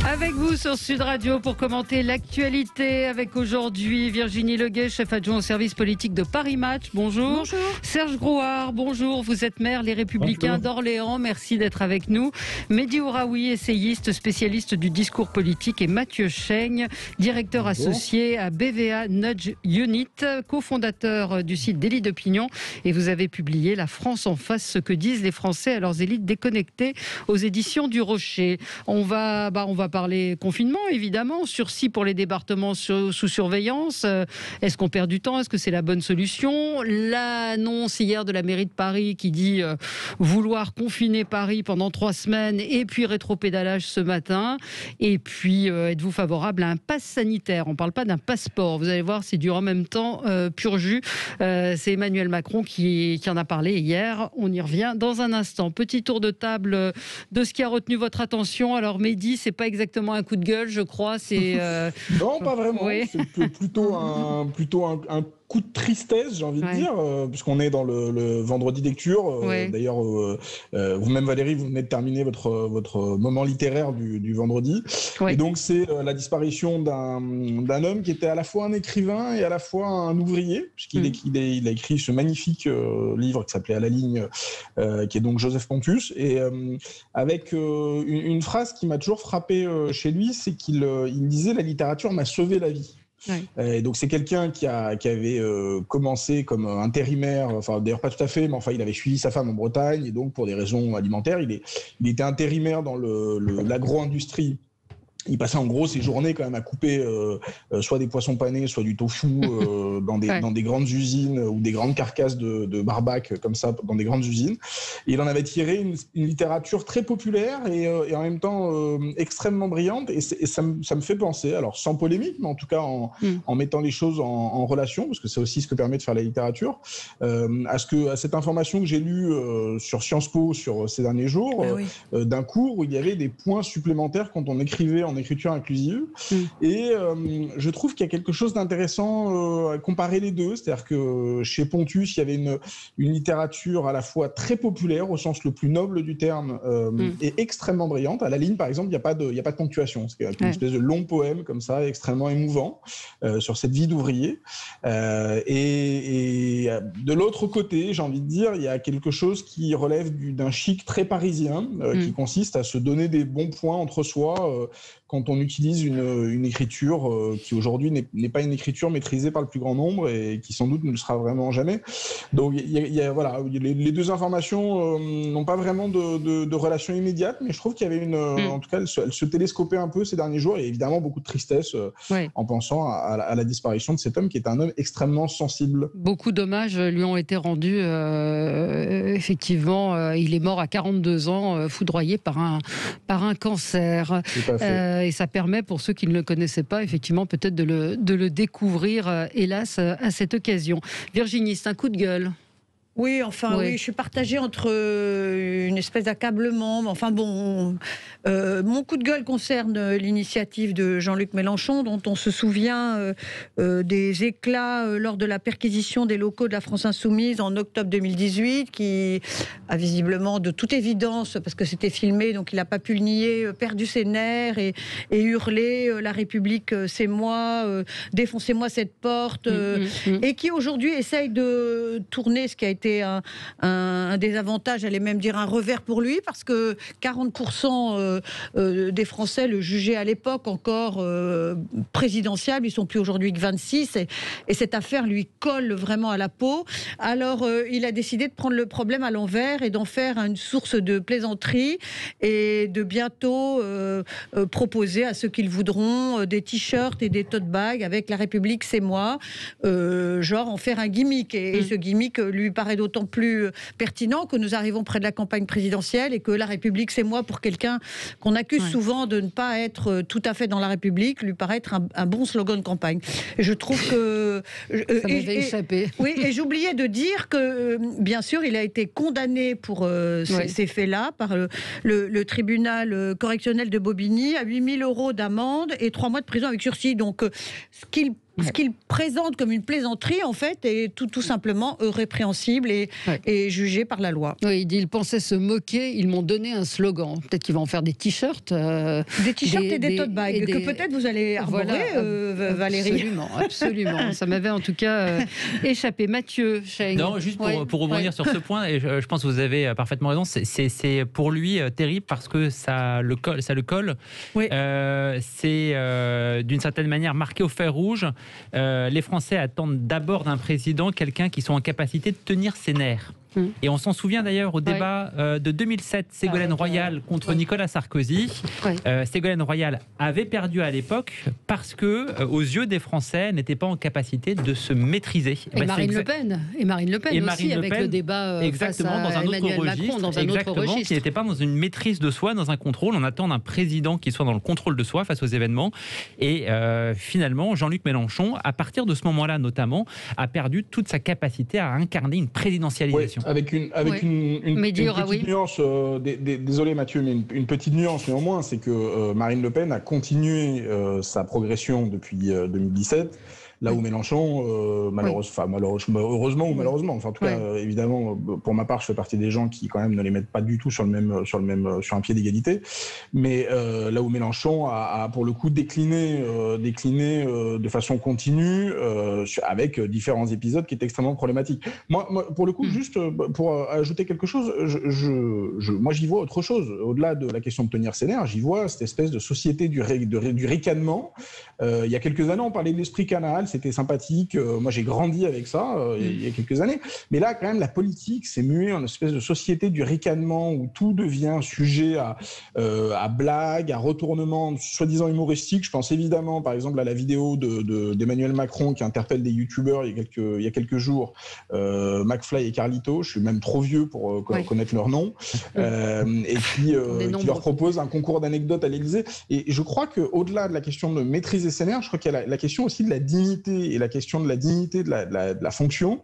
Avec vous sur Sud Radio pour commenter l'actualité avec aujourd'hui Virginie Leguet, chef adjoint au service politique de Paris Match. Bonjour. Bonjour. Serge Grouard, bonjour. Vous êtes maire Les Républicains d'Orléans. Merci d'être avec nous. Mehdi Ouraoui, essayiste, spécialiste du discours politique, et Mathieu Chaigne, directeur associé à BVA Nudge Unit, cofondateur du site Délit d'Opinion. Et vous avez publié La France en face, ce que disent les Français à leurs élites déconnectées aux éditions du Rocher. On va parler confinement, évidemment, sursis pour les départements sous surveillance. Est-ce qu'on perd du temps? Est-ce que c'est la bonne solution? L'annonce hier de la mairie de Paris qui dit vouloir confiner Paris pendant 3 semaines et puis rétropédalage ce matin. Et puis, êtes-vous favorable à un pass sanitaire? On ne parle pas d'un passeport. Vous allez voir, c'est du en même temps pur jus. C'est Emmanuel Macron qui en a parlé hier. On y revient dans un instant. Petit tour de table de ce qui a retenu votre attention. Alors, Mehdi, c'est pas exactement un coup de gueule, je crois. C'est non, pas vraiment. Oui. C'est plutôt un coup de tristesse, j'ai envie de dire, puisqu'on est dans le vendredi lecture. Oui. D'ailleurs, vous-même, Valérie, vous venez de terminer votre moment littéraire du vendredi. Oui. Et donc, c'est la disparition d'un homme qui était à la fois un écrivain et à la fois un ouvrier, puisqu'il a écrit ce magnifique livre qui s'appelait À la ligne, qui est donc Joseph Pontus. Et avec une phrase qui m'a toujours frappé chez lui, c'est qu'il disait « La littérature m'a sauvé la vie ». Oui. Donc c'est quelqu'un qui avait commencé comme intérimaire, enfin d'ailleurs pas tout à fait, mais enfin il avait suivi sa femme en Bretagne et donc pour des raisons alimentaires, il était intérimaire dans l'agro-industrie. Il passait en gros ses journées quand même à couper soit des poissons panés, soit du tofu dans des grandes usines ou des grandes carcasses de barbac comme ça dans des grandes usines. Et il en avait tiré une littérature très populaire et en même temps extrêmement brillante. Et ça me fait penser, alors sans polémique, mais en tout cas en mettant les choses en relation, parce que c'est aussi ce que permet de faire la littérature, à cette information que j'ai lue sur Sciences Po sur ces derniers jours, d'un cours où il y avait des points supplémentaires quand on écrivait en écriture inclusive. Et je trouve qu'il y a quelque chose d'intéressant à comparer les deux. C'est-à-dire que chez Pontus, il y avait une littérature à la fois très populaire, au sens le plus noble du terme, et extrêmement brillante. À la ligne, par exemple, il n'y a pas de ponctuation. C'est une espèce de long poème, comme ça, extrêmement émouvant, sur cette vie d'ouvrier. Et de l'autre côté, j'ai envie de dire, il y a quelque chose qui relève d'un chic très parisien, qui consiste à se donner des bons points entre soi, quand on utilise une écriture qui aujourd'hui n'est pas une écriture maîtrisée par le plus grand nombre et qui sans doute ne le sera vraiment jamais. Donc voilà, les deux informations n'ont pas vraiment de relation immédiate, mais je trouve qu'il y avait en tout cas, elle se télescopait un peu ces derniers jours, et évidemment beaucoup de tristesse en pensant à la disparition de cet homme qui est un homme extrêmement sensible. Beaucoup d'hommages lui ont été rendus. Effectivement, il est mort à 42 ans, foudroyé par un cancer. Tout à fait. Et ça permet, pour ceux qui ne le connaissaient pas, effectivement, peut-être de le découvrir, hélas, à cette occasion. Virginie, c'est un coup de gueule. Oui, je suis partagée entre une espèce d'accablement. Enfin bon, mon coup de gueule concerne l'initiative de Jean-Luc Mélenchon, dont on se souvient des éclats lors de la perquisition des locaux de la France Insoumise en octobre 2018, qui a visiblement, de toute évidence, parce que c'était filmé, donc il n'a pas pu le nier, perdu ses nerfs et hurlé « La République, c'est moi, défoncez-moi cette porte », et qui aujourd'hui essaye de tourner ce qui a été un désavantage, j'allais même dire un revers pour lui, parce que 40% des Français le jugeaient à l'époque encore présidentiable. Ils sont plus aujourd'hui que 26, et cette affaire lui colle vraiment à la peau. Alors il a décidé de prendre le problème à l'envers et d'en faire une source de plaisanterie, et de bientôt proposer à ceux qui le voudront des t-shirts et des tote bags avec « La République, c'est moi », genre en faire un gimmick, et ce gimmick lui paraît d'autant plus pertinent que nous arrivons près de la campagne présidentielle et que La République, c'est moi, pour quelqu'un qu'on accuse souvent de ne pas être tout à fait dans la République, lui paraît être un bon slogan de campagne. Et je trouve que... Ça m'avait échappé. Oui, et j'oubliais de dire que, bien sûr, il a été condamné pour ces faits-là par le tribunal correctionnel de Bobigny à 8 000 € d'amende et 3 mois de prison avec sursis. Donc, ce qu'il Ce qu'il présente comme une plaisanterie, en fait, est tout simplement répréhensible et jugé par la loi. Oui, il dit, ils pensaient se moquer, ils m'ont donné un slogan. Peut-être qu'ils vont en faire des t-shirts. Des t-shirts et des tote bags, que peut-être vous allez arborer, Valérie. Absolument. Ça m'avait en tout cas échappé. Mathieu Cheng. Non, juste pour rebondir sur ce point, et je pense que vous avez parfaitement raison, c'est pour lui terrible parce que ça le colle. Oui. C'est d'une certaine manière marqué au fer rouge. Les Français attendent d'abord d'un président quelqu'un qui soit en capacité de tenir ses nerfs. Et on s'en souvient d'ailleurs au débat de 2007, Ségolène Royal contre Nicolas Sarkozy. Ségolène Royal avait perdu à l'époque parce que, aux yeux des Français, n'était pas en capacité de se maîtriser. Et Marine Le Pen. Et Marine Le Pen aussi, avec le débat exactement, face à Emmanuel Macron, dans un autre registre. Qui n'était pas dans une maîtrise de soi, dans un contrôle. On attend d'un président qui soit dans le contrôle de soi face aux événements. Et finalement, Jean-Luc Mélenchon, à partir de ce moment-là notamment, a perdu toute sa capacité à incarner une présidentialisation. Avec une petite nuance, désolé Mathieu, mais une petite nuance néanmoins, c'est que Marine Le Pen a continué sa progression depuis 2017. Là où Mélenchon, heureusement ou malheureusement, enfin en tout cas, évidemment, pour ma part, je fais partie des gens qui quand même ne les mettent pas du tout sur un pied d'égalité. Mais là où Mélenchon a pour le coup décliné de façon continue, avec différents épisodes qui étaient extrêmement problématiques. Moi pour le coup, juste pour ajouter quelque chose, moi j'y vois autre chose. Au-delà de la question de tenir ses nerfs, j'y vois cette espèce de société du ricanement. Il y a quelques années, on parlait de l'esprit canal. C'était sympathique. Moi, j'ai grandi avec ça il y a quelques années. Mais là, quand même, la politique s'est muée en une espèce de société du ricanement où tout devient sujet à blagues, à retournements soi-disant humoristiques. Je pense évidemment, par exemple, à la vidéo d'Emmanuel Macron qui interpelle des youtubeurs il y a quelques jours, McFly et Carlito. Je suis même trop vieux pour connaître leur nom. Et puis, qui leur propose un concours d'anecdotes à l'Élysée. Et je crois qu'au-delà de la question de maîtriser ses nerfs, je crois qu'il y a la question aussi de la dignité et la question de la dignité de la fonction,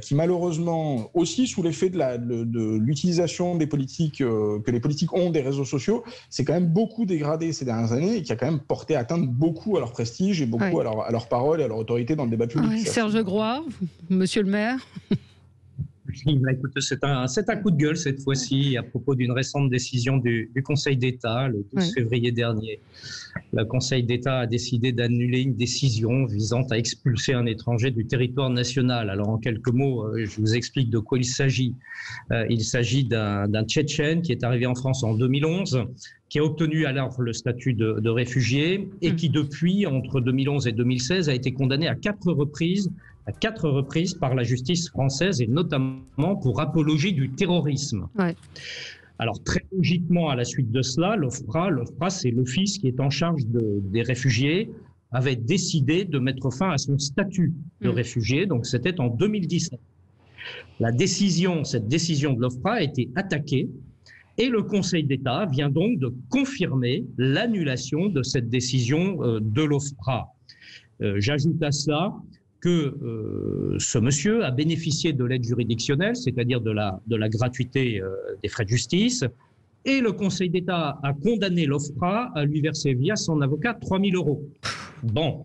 qui malheureusement aussi sous l'effet de l'utilisation des politiques que les politiques ont des réseaux sociaux, c'est quand même beaucoup dégradé ces dernières années et qui a quand même porté atteinte beaucoup à leur prestige et beaucoup à leur parole et à leur autorité dans le débat public. Serge Groy, monsieur le maire. Écoute, c'est un coup de gueule cette fois-ci à propos d'une récente décision du Conseil d'État le 12 février dernier. Le Conseil d'État a décidé d'annuler une décision visant à expulser un étranger du territoire national. Alors en quelques mots, je vous explique de quoi il s'agit. Il s'agit d'un Tchétchène qui est arrivé en France en 2011, qui a obtenu alors le statut de réfugié et qui depuis, entre 2011 et 2016, a été condamné à 4 reprises par la justice française et notamment pour apologie du terrorisme. Alors très logiquement, à la suite de cela, l'OFPRA, c'est l'office qui est en charge des réfugiés, avait décidé de mettre fin à son statut de réfugié, donc c'était en 2017. Cette décision de l'OFPRA a été attaquée et le Conseil d'État vient donc de confirmer l'annulation de cette décision de l'OFPRA. J'ajoute à cela que ce monsieur a bénéficié de l'aide juridictionnelle, c'est-à-dire de la gratuité des frais de justice, et le Conseil d'État a condamné l'OFPRA à lui verser via son avocat 3 000 €. Bon,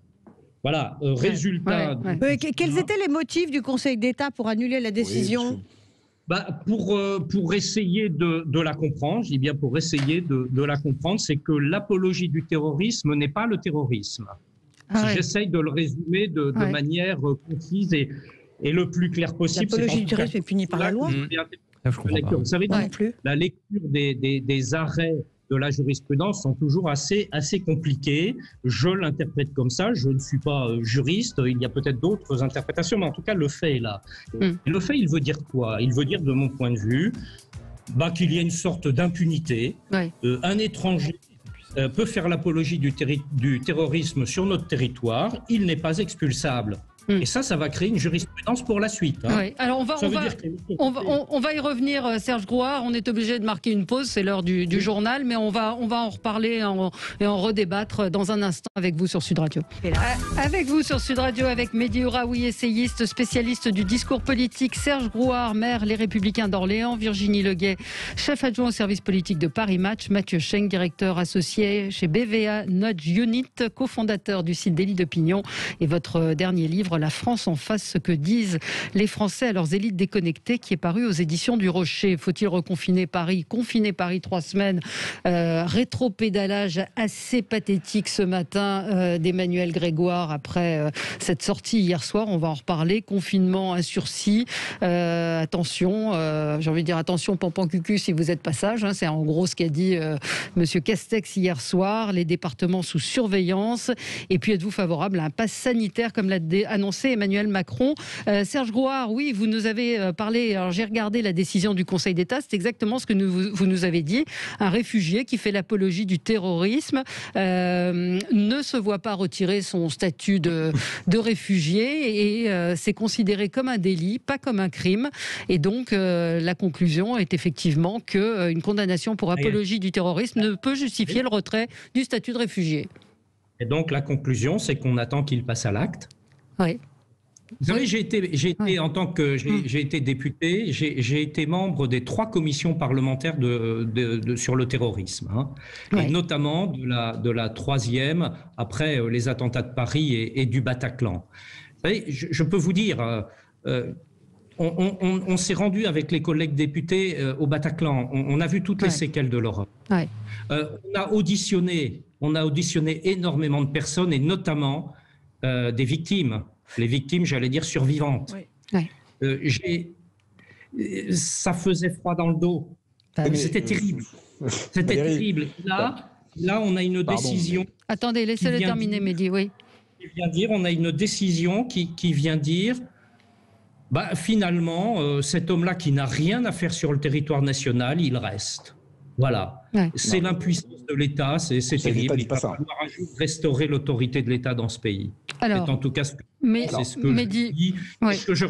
voilà, résultat... Quels étaient les motifs du Conseil d'État pour annuler la décision ? Pour essayer de la comprendre, je dis bien pour essayer de la comprendre, c'est que l'apologie du terrorisme n'est pas le terrorisme. J'essaye de le résumer de manière concise et le plus clair possible. L'apologie du terrorisme est punie par la loi. Vous savez, la lecture des arrêts de la jurisprudence sont toujours assez compliqués. Je l'interprète comme ça. Je ne suis pas juriste. Il y a peut-être d'autres interprétations, mais en tout cas, le fait est là. Et le fait, il veut dire quoi ? Il veut dire, de mon point de vue, qu'il y a une sorte d'impunité. Un étranger peut faire l'apologie du terrorisme sur notre territoire, il n'est pas expulsable. Et ça va créer une jurisprudence pour la suite. Hein. Oui. Alors on va y revenir, Serge Grouard. On est obligé de marquer une pause, c'est l'heure du journal, mais on va en reparler et en redébattre dans un instant avec vous sur Sud Radio. Avec vous sur Sud Radio, avec Mehdi Ouraoui, essayiste, spécialiste du discours politique, Serge Grouard, maire Les Républicains d'Orléans, Virginie Leguet, chef adjoint au service politique de Paris Match, Mathieu Schenk, directeur associé chez BVA Nudge Unit, cofondateur du site Délit d'Opinion, et votre dernier livre, La France en face, ce que disent les Français à leurs élites déconnectées, qui est paru aux éditions du Rocher. Faut-il reconfiner Paris? Confiner Paris 3 semaines. Rétropédalage assez pathétique ce matin d'Emmanuel Grégoire après cette sortie hier soir. On va en reparler. Confinement, un sursis. Attention, j'ai envie de dire attention, pampan cucu si vous êtes pas sage. Hein, c'est en gros ce qu'a dit Monsieur Castex hier soir. Les départements sous surveillance. Et puis êtes-vous favorable à un pass sanitaire comme l'a annoncé Emmanuel Macron? Serge Grouard, oui, vous nous avez parlé, alors j'ai regardé la décision du Conseil d'État, c'est exactement ce que vous nous avez dit. Un réfugié qui fait l'apologie du terrorisme ne se voit pas retirer son statut de réfugié et c'est considéré comme un délit, pas comme un crime. Et donc la conclusion est effectivement qu'une condamnation pour apologie du terrorisme ne peut justifier le retrait du statut de réfugié. Et donc la conclusion, c'est qu'on attend qu'il passe à l'acte. Oui. Vous savez, j'ai été en tant que j'ai été député, j'ai été membre des 3 commissions parlementaires sur le terrorisme, hein, et notamment de la 3e après les attentats de Paris et du Bataclan. Vous savez, je peux vous dire, on s'est rendu avec les collègues députés au Bataclan. On a vu toutes les séquelles de l'horreur. Ouais. On a auditionné énormément de personnes et notamment des victimes. Les victimes, j'allais dire survivantes. Oui. Ça faisait froid dans le dos. C'était terrible. C'était terrible. Là, on a une décision. Attendez, laissez-le terminer, Mehdi. Oui. On a une décision qui vient dire. Finalement, cet homme-là qui n'a rien à faire sur le territoire national, il reste. Voilà. Ouais. C'est l'impuissance de l'État, c'est terrible. Il va falloir restaurer l'autorité de l'État dans ce pays. Alors, c'est en tout cas ce que je dis, ce que je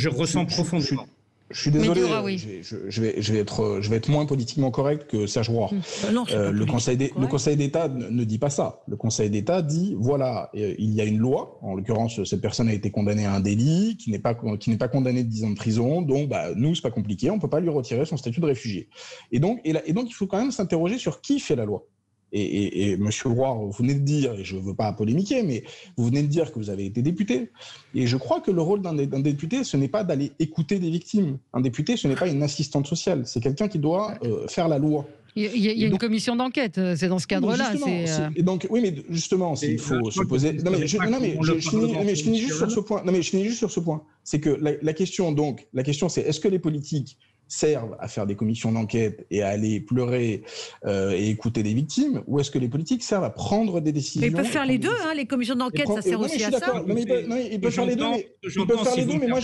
ressens profondément. Je suis désolé, je vais être moins politiquement correct que Serge Grouard. Le Conseil d'État ne dit pas ça. Le Conseil d'État dit, voilà, il y a une loi, en l'occurrence, cette personne a été condamnée à un délit, qui n'est pas condamnée de 10 ans de prison, donc nous, c'est pas compliqué, on ne peut pas lui retirer son statut de réfugié. Et donc, il faut quand même s'interroger sur qui fait la loi. Et Monsieur Grouard, vous venez de dire, et je ne veux pas polémiquer, mais vous venez de dire que vous avez été député. Et je crois que le rôle d'un député, ce n'est pas d'aller écouter des victimes. Un député, ce n'est pas une assistante sociale. C'est quelqu'un qui doit faire la loi. Il y a une commission d'enquête, c'est dans ce cadre-là. Et donc, oui, mais justement, il faut se poser. Je finis juste sur ce point. Non, mais je finis juste sur ce point. C'est que la question, c'est est-ce que les politiques servent à faire des commissions d'enquête et à aller pleurer et écouter des victimes, ou est-ce que les politiques servent à prendre des décisions? Mais ils peuvent faire les deux, hein, les commissions d'enquête, ça sert aussi à ça. Ils peuvent faire les deux, mais moi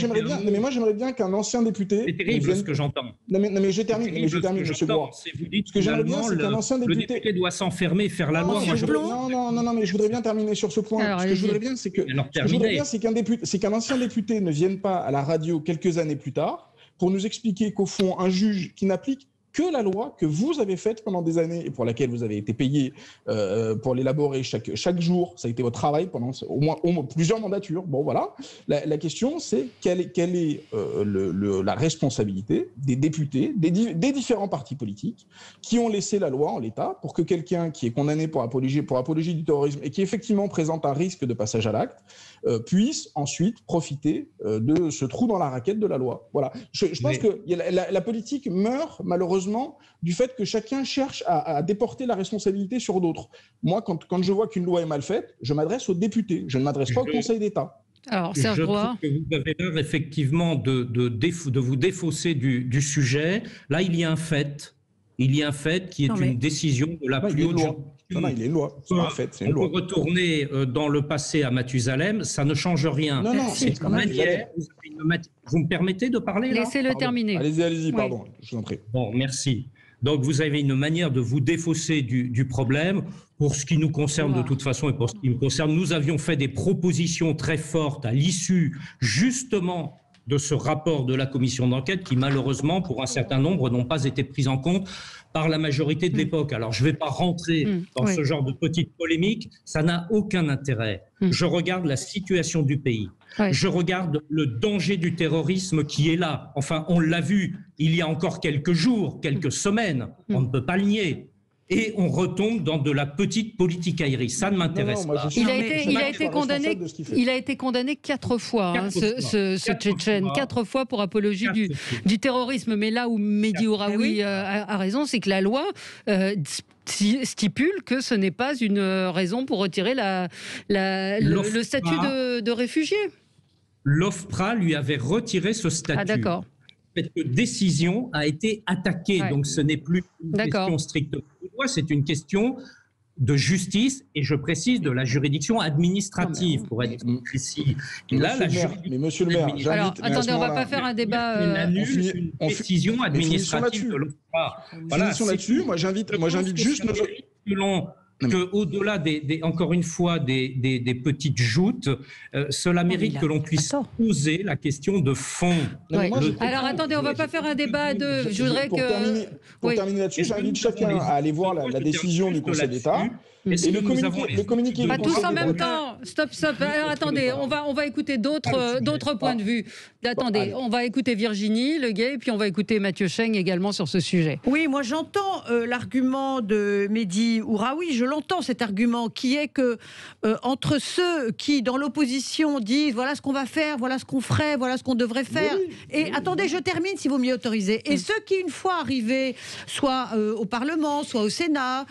j'aimerais bien qu'un ancien député... C'est terrible ce que j'entends. Non mais je termine, monsieur Grouard. Ce que j'aimerais bien, c'est qu'un ancien député... Le député doit s'enfermer et faire la loi. Non, mais je voudrais bien terminer sur ce point. Ce que je voudrais bien, c'est qu'un ancien député ne vienne pas à la radio quelques années plus tard pour nous expliquer qu'au fond, un juge qui n'applique que la loi que vous avez faite pendant des années et pour laquelle vous avez été payé pour l'élaborer chaque jour, ça a été votre travail pendant au moins plusieurs mandatures. Bon, voilà. La question, c'est quelle est la responsabilité des députés, des différents partis politiques qui ont laissé la loi en l'état pour que quelqu'un qui est condamné pour apologie du terrorisme et qui effectivement présente un risque de passage à l'acte puisse ensuite profiter de ce trou dans la raquette de la loi. Voilà. Je pense que la politique meurt malheureusement du fait que chacun cherche à déporter la responsabilité sur d'autres. Moi, quand je vois qu'une loi est mal faite, je m'adresse aux députés, je ne m'adresse pas au Conseil d'État. Alors, Serge Grouard, je trouve que vous avez l'air effectivement de vous défausser du sujet. Là, il y a un fait. Il y a un fait qui est une décision de la plus haute juridiction. Il y a une loi. C'est un fait. C'est une loi. On peut retourner dans le passé à Mathusalem, ça ne change rien. Non, c'est une manière. Vous me permettez de parler là? Laissez-le terminer. Allez-y, pardon. Je vous en prie. Bon, merci. Donc vous avez une manière de vous défausser du problème. Pour ce qui nous concerne de toute façon et pour ce qui me concerne, nous avions fait des propositions très fortes à l'issue justement de ce rapport de la commission d'enquête qui malheureusement pour un certain nombre n'ont pas été prises en compte par la majorité de l'époque. Alors je ne vais pas rentrer dans ce genre de petite polémique, ça n'a aucun intérêt. Je regarde la situation du pays. Je regarde le danger du terrorisme qui est là. Enfin, on l'a vu il y a encore quelques jours, quelques semaines, on ne peut pas le nier. Et on retombe dans de la petite politicaillerie. Ça ne m'intéresse pas. Il a été condamné 4 fois, ce Tchétchène, 4 fois pour apologie du terrorisme. Mais là où Mehdi Ouraoui a raison, c'est que la loi stipule que ce n'est pas une raison pour retirer le statut de réfugié. L'OFPRA lui avait retiré ce statut. Ah d'accord. Cette décision a été attaquée, donc ce n'est plus une question stricte de loi, c'est une question de justice, et je précise de la juridiction administrative, pour être précis. Mais monsieur le maire, alors, attendez, on ne va pas faire un débat... une décision administrative de l'OFPRA. Finissons là-dessus, moi j'invite juste... Qu'au-delà encore une fois des petites joutes, cela mérite que l'on puisse poser la question de fond. Alors attendez, on ne va pas faire un débat de... Je voudrais pour terminer là-dessus, j'invite chacun à aller voir la décision du Conseil d'État. Et le communiqué. Pas tous en même temps. Stop. Alors attendez, on va écouter d'autres points de vue. Attendez, on va écouter Virginie Leguet, et puis on va écouter Mathieu Cheng également sur ce sujet. Oui, moi j'entends l'argument de Mehdi Ouraoui, je l'entends cet argument qui est que entre ceux qui dans l'opposition disent voilà ce qu'on va faire, voilà ce qu'on ferait, voilà ce qu'on devrait faire, attendez, je termine si vous m'y autorisez, et ceux qui une fois arrivés, soit au Parlement, soit au Sénat,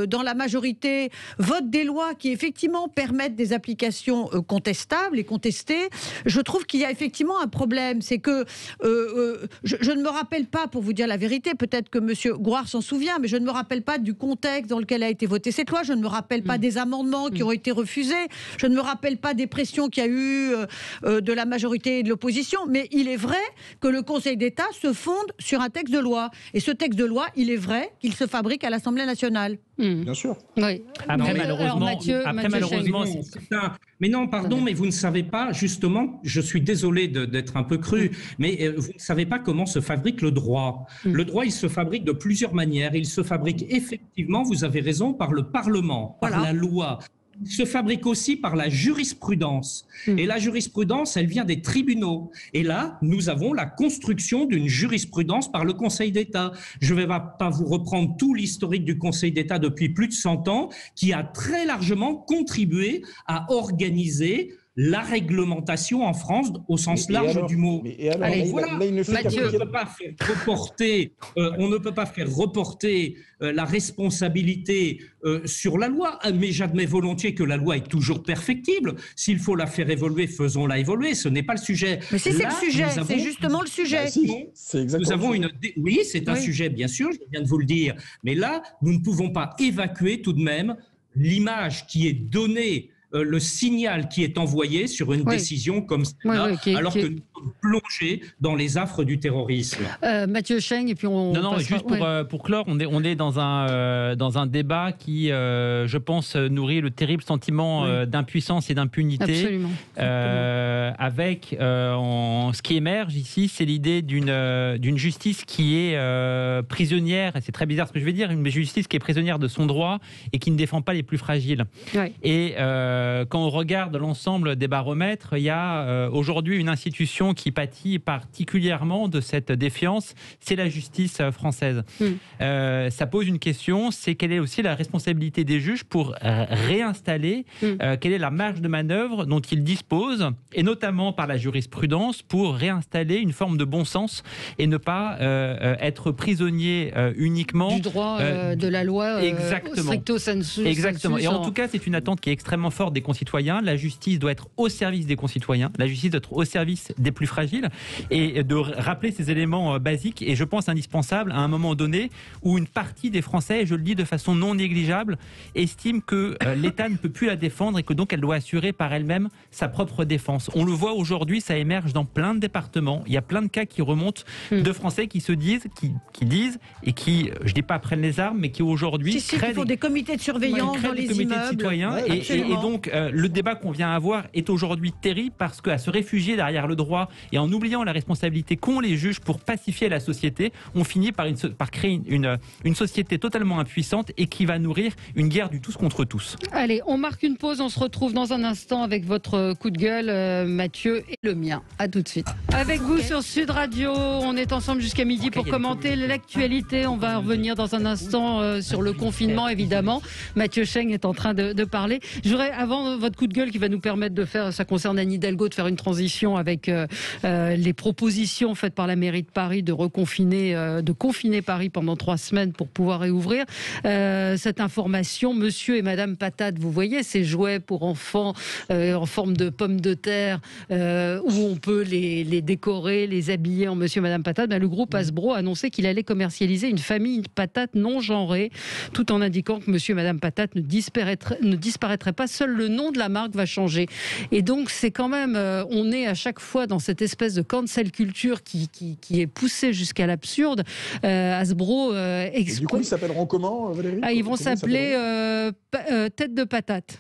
dans la majorité, votent des lois qui effectivement permettent des applications contestables et contestées, je trouve qu'il y a effectivement un problème. C'est que je ne me rappelle pas, pour vous dire la vérité, peut-être que M. Gouard s'en souvient, mais je ne me rappelle pas du contexte dans lequel a été votée cette loi, je ne me rappelle pas des amendements qui ont été refusés, je ne me rappelle pas des pressions qu'il y a eu de la majorité et de l'opposition, mais il est vrai que le Conseil d'État se fonde sur un texte de loi. Et ce texte de loi, il est vrai qu'il se fabrique à l'Assemblée nationale. Bien sûr. Oui. Après, malheureusement, mais non, pardon, mais vous ne savez pas, justement, je suis désolé d'être un peu cru, mais vous ne savez pas comment se fabrique le droit. Le droit, il se fabrique de plusieurs manières. Il se fabrique effectivement, vous avez raison, par le Parlement, par la loi. Il se fabrique aussi par la jurisprudence. Et la jurisprudence, elle vient des tribunaux. Et là, nous avons la construction d'une jurisprudence par le Conseil d'État. Je ne vais pas vous reprendre tout l'historique du Conseil d'État depuis plus de 100 ans, qui a très largement contribué à organiser la réglementation en France au sens large du mot. On ne peut pas faire reporter la responsabilité sur la loi, mais j'admets volontiers que la loi est toujours perfectible. S'il faut la faire évoluer, faisons-la évoluer. Ce n'est pas le sujet. Mais c'est le sujet, c'est justement le sujet. Nous avons oui, c'est un sujet, bien sûr, je viens de vous le dire. Mais là, nous ne pouvons pas évacuer tout de même l'image qui est donnée, le signal qui est envoyé sur une décision comme celle-là, alors que nous sommes plongés dans les affres du terrorisme. Mathieu Cheng, et puis on... Non, juste pour clore, on est dans un débat qui, je pense, nourrit le terrible sentiment d'impuissance et d'impunité. Avec, ce qui émerge ici, c'est l'idée d'une justice qui est prisonnière, et c'est très bizarre ce que je vais dire, une justice qui est prisonnière de son droit et qui ne défend pas les plus fragiles. Et quand on regarde l'ensemble des baromètres, il y a aujourd'hui une institution qui pâtit particulièrement de cette défiance, c'est la justice française. Ça pose une question, c'est quelle est aussi la responsabilité des juges pour réinstaller, quelle est la marge de manœuvre dont ils disposent, et notamment par la jurisprudence, pour réinstaller une forme de bon sens et ne pas être prisonnier uniquement du droit de la loi stricto sensu. Exactement. Et en tout cas, c'est une attente qui est extrêmement forte des concitoyens. La justice doit être au service des concitoyens, la justice doit être au service des plus fragiles, et de rappeler ces éléments basiques, et je pense indispensables à un moment donné où une partie des Français, et je le dis de façon non négligeable, estime que l'État ne peut plus la défendre et que donc elle doit assurer par elle-même sa propre défense. On le voit aujourd'hui, ça émerge dans plein de départements. Il y a plein de cas qui remontent de Français qui se disent, qui disent, et qui, je dis pas prennent les armes, mais qui aujourd'hui créent des comités de surveillance dans les immeubles. De citoyens. Et donc, le débat qu'on vient avoir est aujourd'hui terrible parce qu'à se réfugier derrière le droit et en oubliant la responsabilité qu'ont les juges pour pacifier la société, on finit par créer une société totalement impuissante et qui va nourrir une guerre du tous contre tous. Allez, on marque une pause, on se retrouve dans un instant avec votre coup de gueule, Mathieu, et le mien. À tout de suite. Avec vous sur Sud Radio, on est ensemble jusqu'à midi pour commenter l'actualité. On va revenir dans un instant sur le confinement, évidemment. Mathieu Cheng est en train de parler. Je voudrais, avant votre coup de gueule qui va nous permettre de faire, ça concerne Anne Hidalgo, de faire une transition avec les propositions faites par la mairie de Paris de confiner Paris pendant 3 semaines pour pouvoir réouvrir. Cette information, monsieur et madame Patate, vous voyez ces jouets pour enfants en forme de pommes de terre où on peut les décorer, les habiller en monsieur et madame Patate. Le groupe Hasbro a annoncé qu'il allait commercialiser une famille patate non genrée, tout en indiquant que monsieur et madame Patate ne disparaîtrait pas. Seul le nom de la marque va changer. Et donc c'est quand même, on est à chaque fois dans cette espèce de cancel culture qui est poussée jusqu'à l'absurde. Hasbro du coup, ils s'appelleront comment, Valérie? Ils vont s'appeler tête de patate.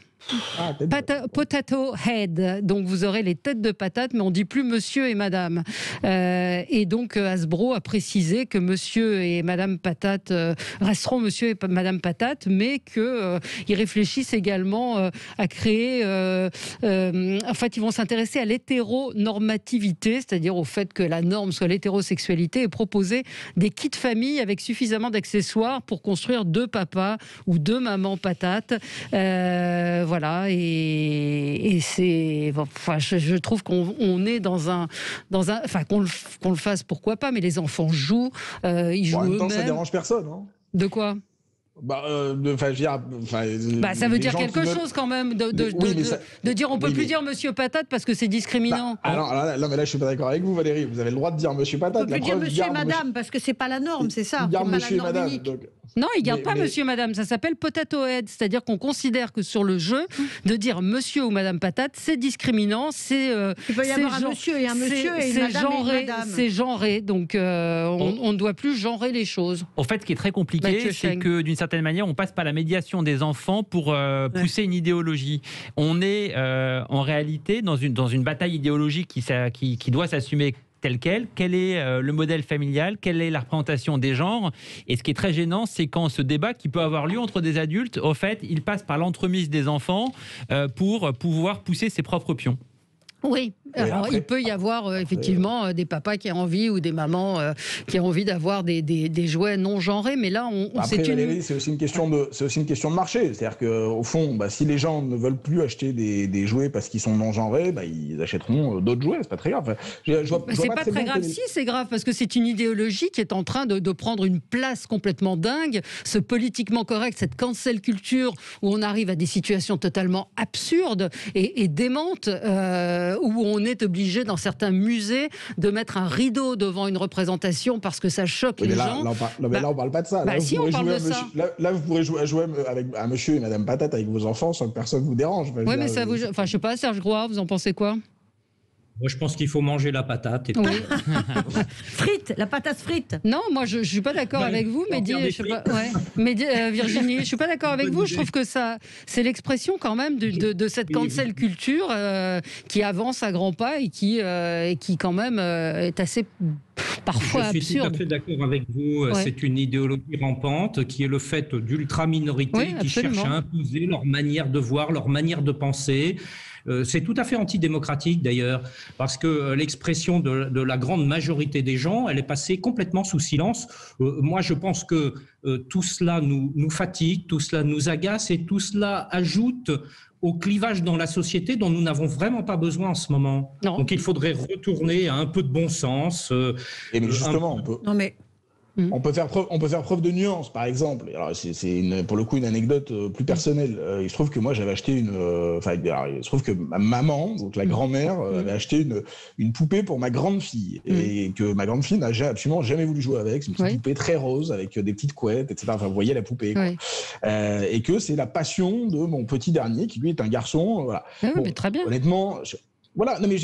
Potato Head. Donc vous aurez les têtes de patate, mais on dit plus monsieur et madame. Et donc Hasbro a précisé que monsieur et madame Patate resteront monsieur et madame Patate, mais qu'ils réfléchissent également à créer. En fait, ils vont s'intéresser à l'hétéronormativité, c'est-à-dire au fait que la norme soit l'hétérosexualité, et proposer des kits famille avec suffisamment d'accessoires pour construire 2 papas ou 2 mamans patates. Voilà, et c'est, enfin, je trouve qu'on est dans un, enfin, qu'on le fasse, pourquoi pas, mais les enfants jouent, ils jouent eux-mêmes. En même temps, ça dérange personne, hein. De quoi? Ça veut dire quelque chose quand même de dire on peut plus dire monsieur patate parce que c'est discriminant. Alors là, mais là je suis pas d'accord avec vous, Valérie. Vous avez le droit de dire monsieur patate. On peut plus dire monsieur et madame parce que c'est pas la norme, c'est ça. Il garde monsieur et madame. Non, il garde pas monsieur et madame. Ça s'appelle potato head, c'est-à-dire qu'on considère que sur le jeu de dire monsieur ou madame patate, c'est discriminant, c'est. Il peut y avoir un monsieur et un monsieur et une madame et une madame. C'est genré, donc on ne doit plus genrer les choses. En fait, ce qui est très compliqué, c'est que d'une certaine manière, on passe par la médiation des enfants pour pousser une idéologie. On est en réalité dans une bataille idéologique qui doit s'assumer tel quel. Quel est le modèle familial? Quelle est la représentation des genres? Et ce qui est très gênant, c'est quand ce débat qui peut avoir lieu entre des adultes, au fait, il passe par l'entremise des enfants pour pouvoir pousser ses propres pions. Oui, alors il peut y avoir effectivement des papas qui ont envie ou des mamans qui ont envie d'avoir des jouets non genrés, mais là Valérie, c'est aussi une question de marché, c'est-à-dire que au fond, si les gens ne veulent plus acheter des jouets parce qu'ils sont non genrés, ils achèteront d'autres jouets, c'est pas très grave. C'est pas très grave, si c'est grave, parce que c'est une idéologie qui est en train de prendre une place complètement dingue, ce politiquement correct, cette cancel culture où on arrive à des situations totalement absurdes et démentes. Où on est obligé dans certains musées de mettre un rideau devant une représentation parce que ça choque les gens. Là, on parle pas de ça. Si, on parle de ça. Là, vous pourrez jouer à monsieur et madame Patate avec vos enfants sans que personne vous dérange. Oui, mais ça vous... Enfin, je sais pas, Serge Groix, vous en pensez quoi? Moi, je pense qu'il faut manger la patate. Oui. Frite, la patate frite. Non, moi, je ne suis pas d'accord avec vous, Virginie, je ne suis pas d'accord avec vous. Je trouve que ça, c'est l'expression quand même de cette cancel culture qui avance à grands pas et qui quand même est assez parfois absurde. Je suis tout à fait d'accord avec vous. Ouais. C'est une idéologie rampante qui est le fait d'ultra-minorités qui cherchent à imposer leur manière de voir, leur manière de penser. C'est tout à fait antidémocratique d'ailleurs, parce que l'expression de la grande majorité des gens, elle est passée complètement sous silence. Moi, je pense que tout cela nous fatigue, tout cela nous agace et tout cela ajoute au clivage dans la société dont nous n'avons vraiment pas besoin en ce moment. Non. Donc il faudrait retourner à un peu de bon sens. Et mais justement, on peut... Non mais... On peut faire preuve de nuance, par exemple. Alors, c'est pour le coup une anecdote plus personnelle. Il se trouve que moi, j'avais acheté il se trouve que ma maman, donc la grand-mère, avait acheté une poupée pour ma grande fille. Et que ma grande fille n'a absolument jamais voulu jouer avec. C'est une petite poupée très rose, avec des petites couettes, etc. Enfin, vous voyez la poupée, quoi. Et que c'est la passion de mon petit dernier, qui lui est un garçon. Voilà. Mais très bien. Honnêtement... Voilà, non mais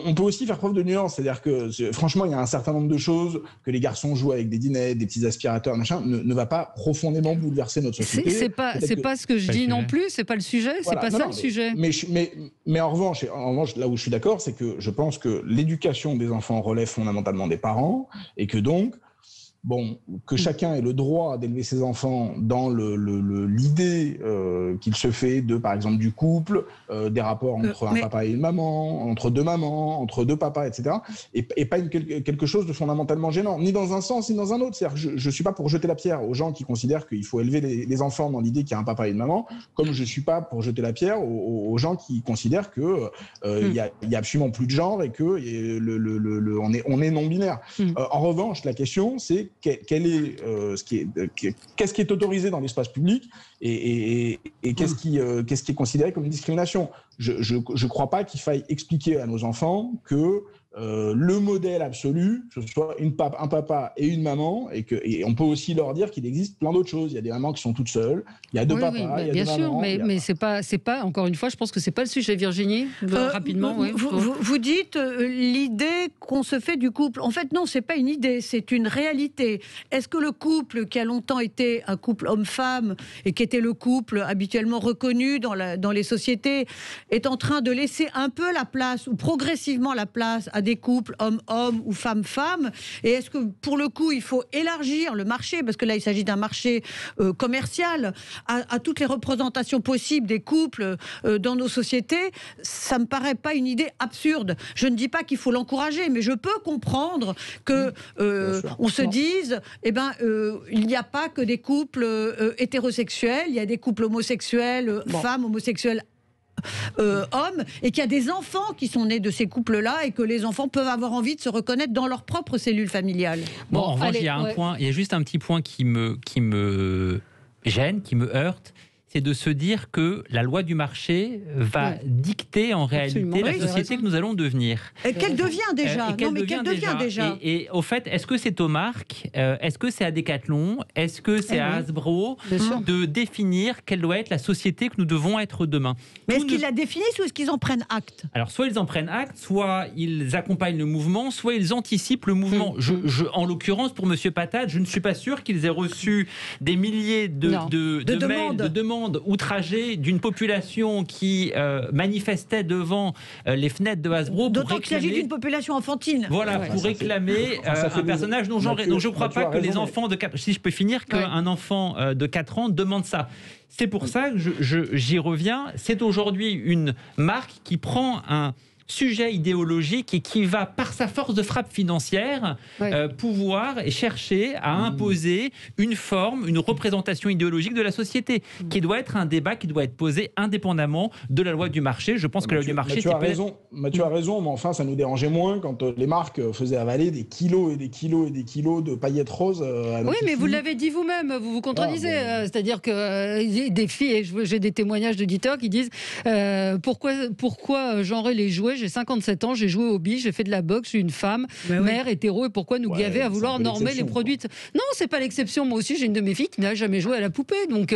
on peut aussi faire preuve de nuance, c'est-à-dire que franchement, il y a un certain nombre de choses que les garçons jouent avec des dinettes, des petits aspirateurs, machin, ne va pas profondément bouleverser notre société. C'est pas ce que je dis non plus, c'est pas le sujet, voilà, c'est pas le sujet. Mais en revanche, là où je suis d'accord, c'est que je pense que l'éducation des enfants relève fondamentalement des parents et que donc, que chacun ait le droit d'élever ses enfants dans l'idée qu'il se fait de, par exemple, du couple, des rapports entre un papa et une maman, entre deux mamans, entre deux papas, etc. Et pas quelque chose de fondamentalement gênant, ni dans un sens, ni dans un autre. C'est-à-dire que je ne suis pas pour jeter la pierre aux gens qui considèrent qu'il faut élever les enfants dans l'idée qu'il y a un papa et une maman, comme je ne suis pas pour jeter la pierre aux gens qui considèrent qu'il y a absolument plus de genre et qu'on est non-binaire. En revanche, la question, c'est qu'est-ce qui est autorisé dans l'espace public et qu'est-ce qui est considéré comme une discrimination. Je ne crois pas qu'il faille expliquer à nos enfants que le modèle absolu, ce soit un papa et une maman, et on peut aussi leur dire qu'il existe plein d'autres choses. Il y a des mamans qui sont toutes seules, il y a deux papas, il y a bien deux sûr, mamans. Mais c'est pas, encore une fois, je pense que c'est pas le sujet, Virginie. Rapidement, vous dites l'idée qu'on se fait du couple. En fait, non, c'est pas une idée, c'est une réalité. Est-ce que le couple qui a longtemps été un couple homme-femme et qui était le couple habituellement reconnu dans les sociétés est en train de laisser un peu la place ou progressivement la place à des couples homme-homme ou femme-femme? Et est-ce que pour le coup il faut élargir le marché, parce que là il s'agit d'un marché commercial, à toutes les représentations possibles des couples dans nos sociétés? Ça me paraît pas une idée absurde. Je ne dis pas qu'il faut l'encourager, mais je peux comprendre que on se dise il n'y a pas que des couples hétérosexuels, il y a des couples homosexuels, femmes homosexuelles, hommes, et qu'il y a des enfants qui sont nés de ces couples-là et que les enfants peuvent avoir envie de se reconnaître dans leur propre cellule familiale. En revanche, il y a juste un petit point qui me gêne, qui me heurte, c'est de se dire que la loi du marché va dicter en réalité la société que nous allons devenir. Et qu'elle devient déjà. Et au fait, est-ce que c'est aux marques, est-ce que c'est à Decathlon, est-ce que c'est à Hasbro de définir quelle doit être la société que nous devons être demain? Mais est-ce qu'ils la définissent ou est-ce qu'ils en prennent acte? Alors, soit ils en prennent acte, soit ils accompagnent le mouvement, soit ils anticipent le mouvement. En l'occurrence, pour Monsieur Patate, je ne suis pas sûr qu'ils aient reçu des milliers de mails, de demandes outragées d'une population qui manifestait devant les fenêtres de Hasbro. D'autant qu'il s'agit d'une population enfantine. Voilà, pour réclamer un personnage non genré. Donc je ne crois pas que les enfants de 4 ans, si je peux finir, qu'un enfant de 4 ans demande ça. C'est pour ça que j'y reviens. C'est aujourd'hui une marque qui prend un sujet idéologique et qui va, par sa force de frappe financière, pouvoir et chercher à imposer une forme, une représentation idéologique de la société, qui doit être un débat qui doit être posé indépendamment de la loi du marché. Je pense que la loi du marché... Mathieu a raison, mais enfin, ça nous dérangeait moins quand les marques faisaient avaler des kilos et des kilos et des kilos de paillettes roses à nos Oui, mais filles. vous l'avez dit vous-même, vous vous contredisez. C'est-à-dire que des filles, et j'ai des témoignages d'auditeurs qui disent pourquoi genrer les jouets? J'ai 57 ans, j'ai joué au billes, j'ai fait de la boxe, je suis une femme, mère, hétéro, et pourquoi nous gaver à vouloir normer les produits? Non, c'est pas l'exception. Moi aussi, j'ai une de mes filles qui n'a jamais joué à la poupée. Donc,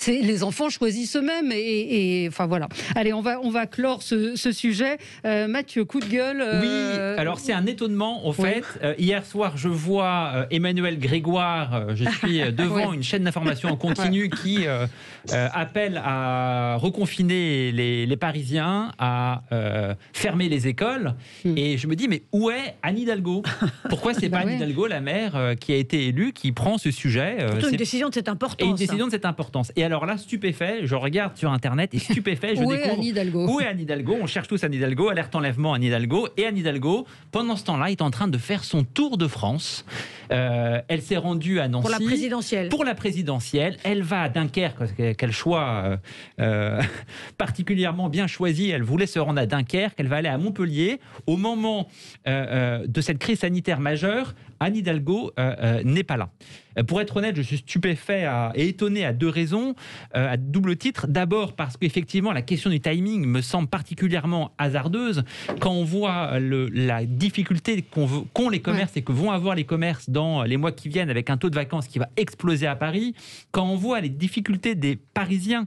les enfants choisissent eux-mêmes. Et enfin, voilà. Allez, on va clore ce sujet. Mathieu, coup de gueule. Oui, alors c'est un étonnement, en fait. Hier soir, je vois Emmanuel Grégoire, je suis devant une chaîne d'information en continu qui appelle à reconfiner les Parisiens, à fermer les écoles. Et je me dis, mais où est Anne Hidalgo? Pourquoi c'est pas Anne Hidalgo, la maire qui a été élue, qui prend ce sujet? Une décision de cette importance. Et une décision de cette importance. Et alors là, stupéfait, je regarde sur Internet et stupéfait, je découvre... Anne Hidalgo? Où est Anne Hidalgo? On cherche tous Anne Hidalgo, alerte enlèvement Anne Hidalgo. Et Anne Hidalgo, pendant ce temps-là, est en train de faire son tour de France. Elle s'est rendue à Nancy. Pour la présidentielle. Pour la présidentielle. Elle va à Dunkerque, quel choix particulièrement bien choisi. Elle voulait se rendre à Dunkerque. Elle va aller à Montpellier au moment de cette crise sanitaire majeure. Anne Hidalgo n'est pas là. Pour être honnête, je suis stupéfait et étonné à 2 raisons, à double titre. D'abord parce qu'effectivement, la question du timing me semble particulièrement hasardeuse. Quand on voit la difficulté qu'ont les commerces et que vont avoir les commerces dans les mois qui viennent avec un taux de vacances qui va exploser à Paris, quand on voit les difficultés des Parisiens,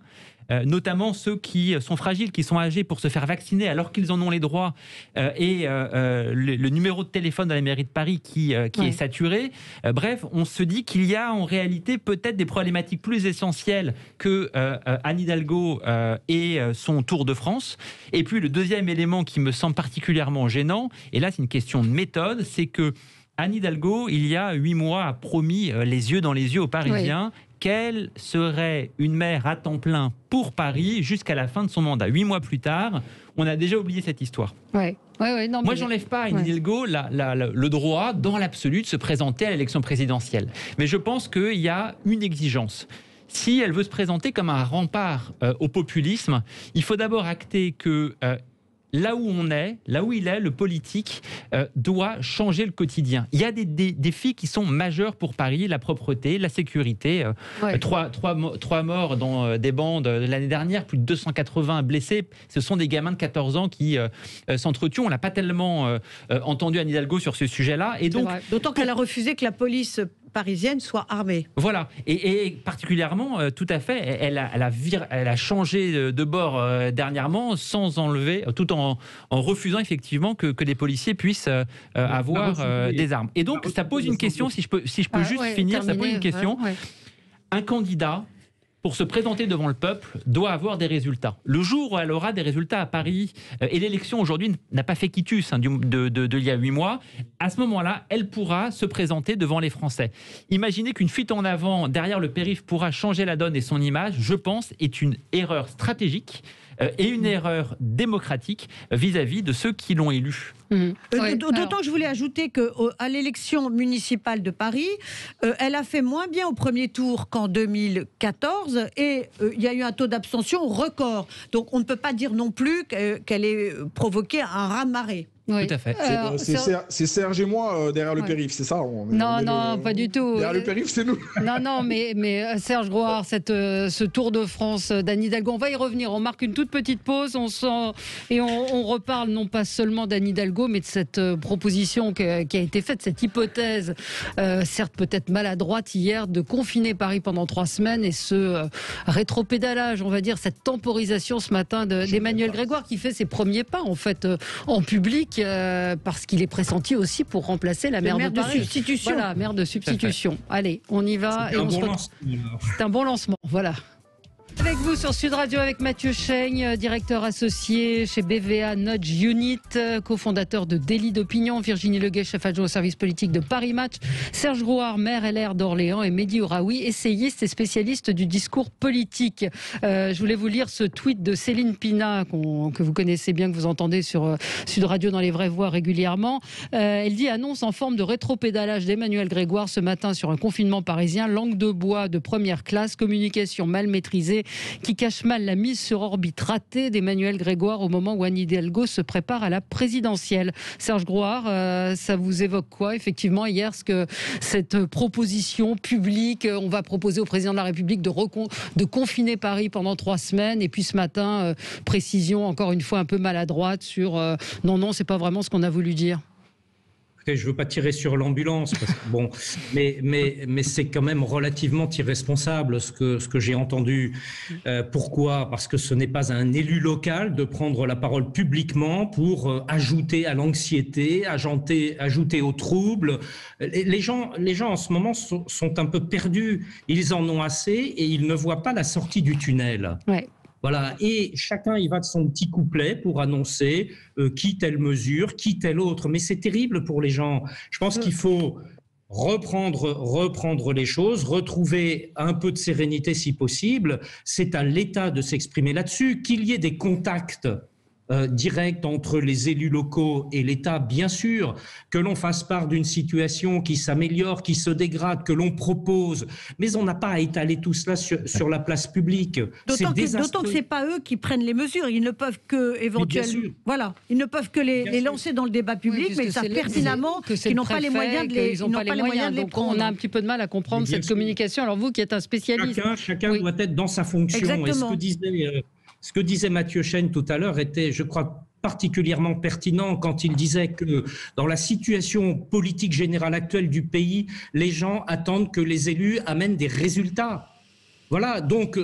notamment ceux qui sont fragiles, qui sont âgés pour se faire vacciner alors qu'ils en ont les droits, et le numéro de téléphone de la mairie de Paris qui est saturé. Bref, on se dit qu'il y a en réalité peut-être des problématiques plus essentielles que Anne Hidalgo et son Tour de France. Et puis le deuxième élément qui me semble particulièrement gênant, et là c'est une question de méthode, c'est que Anne Hidalgo, il y a 8 mois, a promis les yeux dans les yeux aux Parisiens qu'elle serait une maire à temps plein pour Paris jusqu'à la fin de son mandat. 8 mois plus tard, on a déjà oublié cette histoire. Moi, j'enlève pas à Anne Hidalgo le droit, dans l'absolu, de se présenter à l'élection présidentielle. Mais je pense qu'il y a une exigence. Si elle veut se présenter comme un rempart au populisme, il faut d'abord acter que... là où on est, là où il est, le politique doit changer le quotidien. Il y a des défis qui sont majeurs pour Paris, la propreté, la sécurité. 3 morts dans des bandes l'année dernière, plus de 280 blessés. Ce sont des gamins de 14 ans qui s'entretuent. On n'a pas tellement entendu Anne Hidalgo sur ce sujet-là. Et donc, d'autant qu'elle a refusé que la police parisienne soit armée. Voilà, et particulièrement, tout à fait, elle a changé de bord dernièrement, sans enlever, tout en refusant effectivement que les policiers puissent avoir des armes. Et donc, ça pose une question, si je peux juste finir, ça pose une question. Un candidat, pour se présenter devant le peuple, doit avoir des résultats. Le jour où elle aura des résultats à Paris, et l'élection aujourd'hui n'a pas fait quitus il y a 8 mois, à ce moment-là, elle pourra se présenter devant les Français. Imaginez qu'une fuite en avant derrière le périph' pourra changer la donne et son image, je pense, est une erreur stratégique et une erreur démocratique vis-à-vis de ceux qui l'ont élue. D'autant que je voulais ajouter qu'à l'élection municipale de Paris, elle a fait moins bien au premier tour qu'en 2014 et il y a eu un taux d'abstention record. Donc on ne peut pas dire non plus qu'elle ait provoqué un raz-de-marée. Tout à fait. C'est Serge et moi derrière le périph', c'est ça Non, pas du tout. Derrière le périph', c'est nous. Non, mais Serge Grouard, ce Tour de France d'Anne Hidalgo, on va y revenir. On marque une toute petite pause, on reparle non pas seulement d'Anne Hidalgo, mais de cette proposition qui a été faite, cette hypothèse, certes peut-être maladroite hier, de confiner Paris pendant 3 semaines et ce rétropédalage, on va dire, cette temporisation ce matin d'Emmanuel Grégoire qui fait ses premiers pas en fait en public. Parce qu'il est pressenti aussi pour remplacer la maire de Paris. Substitution. Voilà, maire de substitution. Allez, on y va. C'est un bon lancement. Voilà. Avec vous sur Sud Radio avec Mathieu Chaigne, directeur associé chez BVA Nudge Unit, cofondateur de Délit d'Opinion, Virginie Leguet, chef adjoint au service politique de Paris Match, Serge Grouard, maire LR d'Orléans et Mehdi Ouraoui, essayiste et spécialiste du discours politique. Je voulais vous lire ce tweet de Céline Pina que vous connaissez bien, que vous entendez sur Sud Radio dans les vraies voix régulièrement. Elle dit: annonce en forme de rétropédalage d'Emmanuel Grégoire ce matin sur un confinement parisien, langue de bois de première classe, communication mal maîtrisée qui cache mal la mise sur orbite ratée d'Emmanuel Grégoire au moment où Anne Hidalgo se prépare à la présidentielle. Serge Grouard, ça vous évoque quoi effectivement hier, cette proposition publique, on va proposer au président de la République de confiner Paris pendant 3 semaines, et puis ce matin, précision encore une fois un peu maladroite sur non, c'est pas vraiment ce qu'on a voulu dire. Je ne veux pas tirer sur l'ambulance, mais c'est quand même relativement irresponsable ce que j'ai entendu. Pourquoi ? Parce que ce n'est pas un élu local de prendre la parole publiquement pour ajouter à l'anxiété, ajouter au trouble. Les gens en ce moment sont un peu perdus. Ils en ont assez et ils ne voient pas la sortie du tunnel. Ouais. Voilà, et chacun y va de son petit couplet pour annoncer qui telle mesure, qui telle autre. Mais c'est terrible pour les gens. Je pense qu'il faut reprendre les choses, retrouver un peu de sérénité si possible. C'est à l'État de s'exprimer là-dessus. Qu'il y ait des contacts direct entre les élus locaux et l'État, bien sûr, que l'on fasse part d'une situation qui s'améliore, qui se dégrade, que l'on propose, mais on n'a pas à étaler tout cela sur la place publique. D'autant que c'est pas eux qui prennent les mesures, ils ne peuvent que éventuellement, voilà, ils ne peuvent que les lancer dans le débat public, mais ils savent pertinemment qu'ils n'ont pas les moyens de les, donc on a un petit peu de mal à comprendre cette communication. Alors vous qui êtes un spécialiste, chacun doit être dans sa fonction. Exactement. Et ce que disait Mathieu Chesne tout à l'heure était, je crois, particulièrement pertinent quand il disait que dans la situation politique générale actuelle du pays, les gens attendent que les élus amènent des résultats. Voilà, donc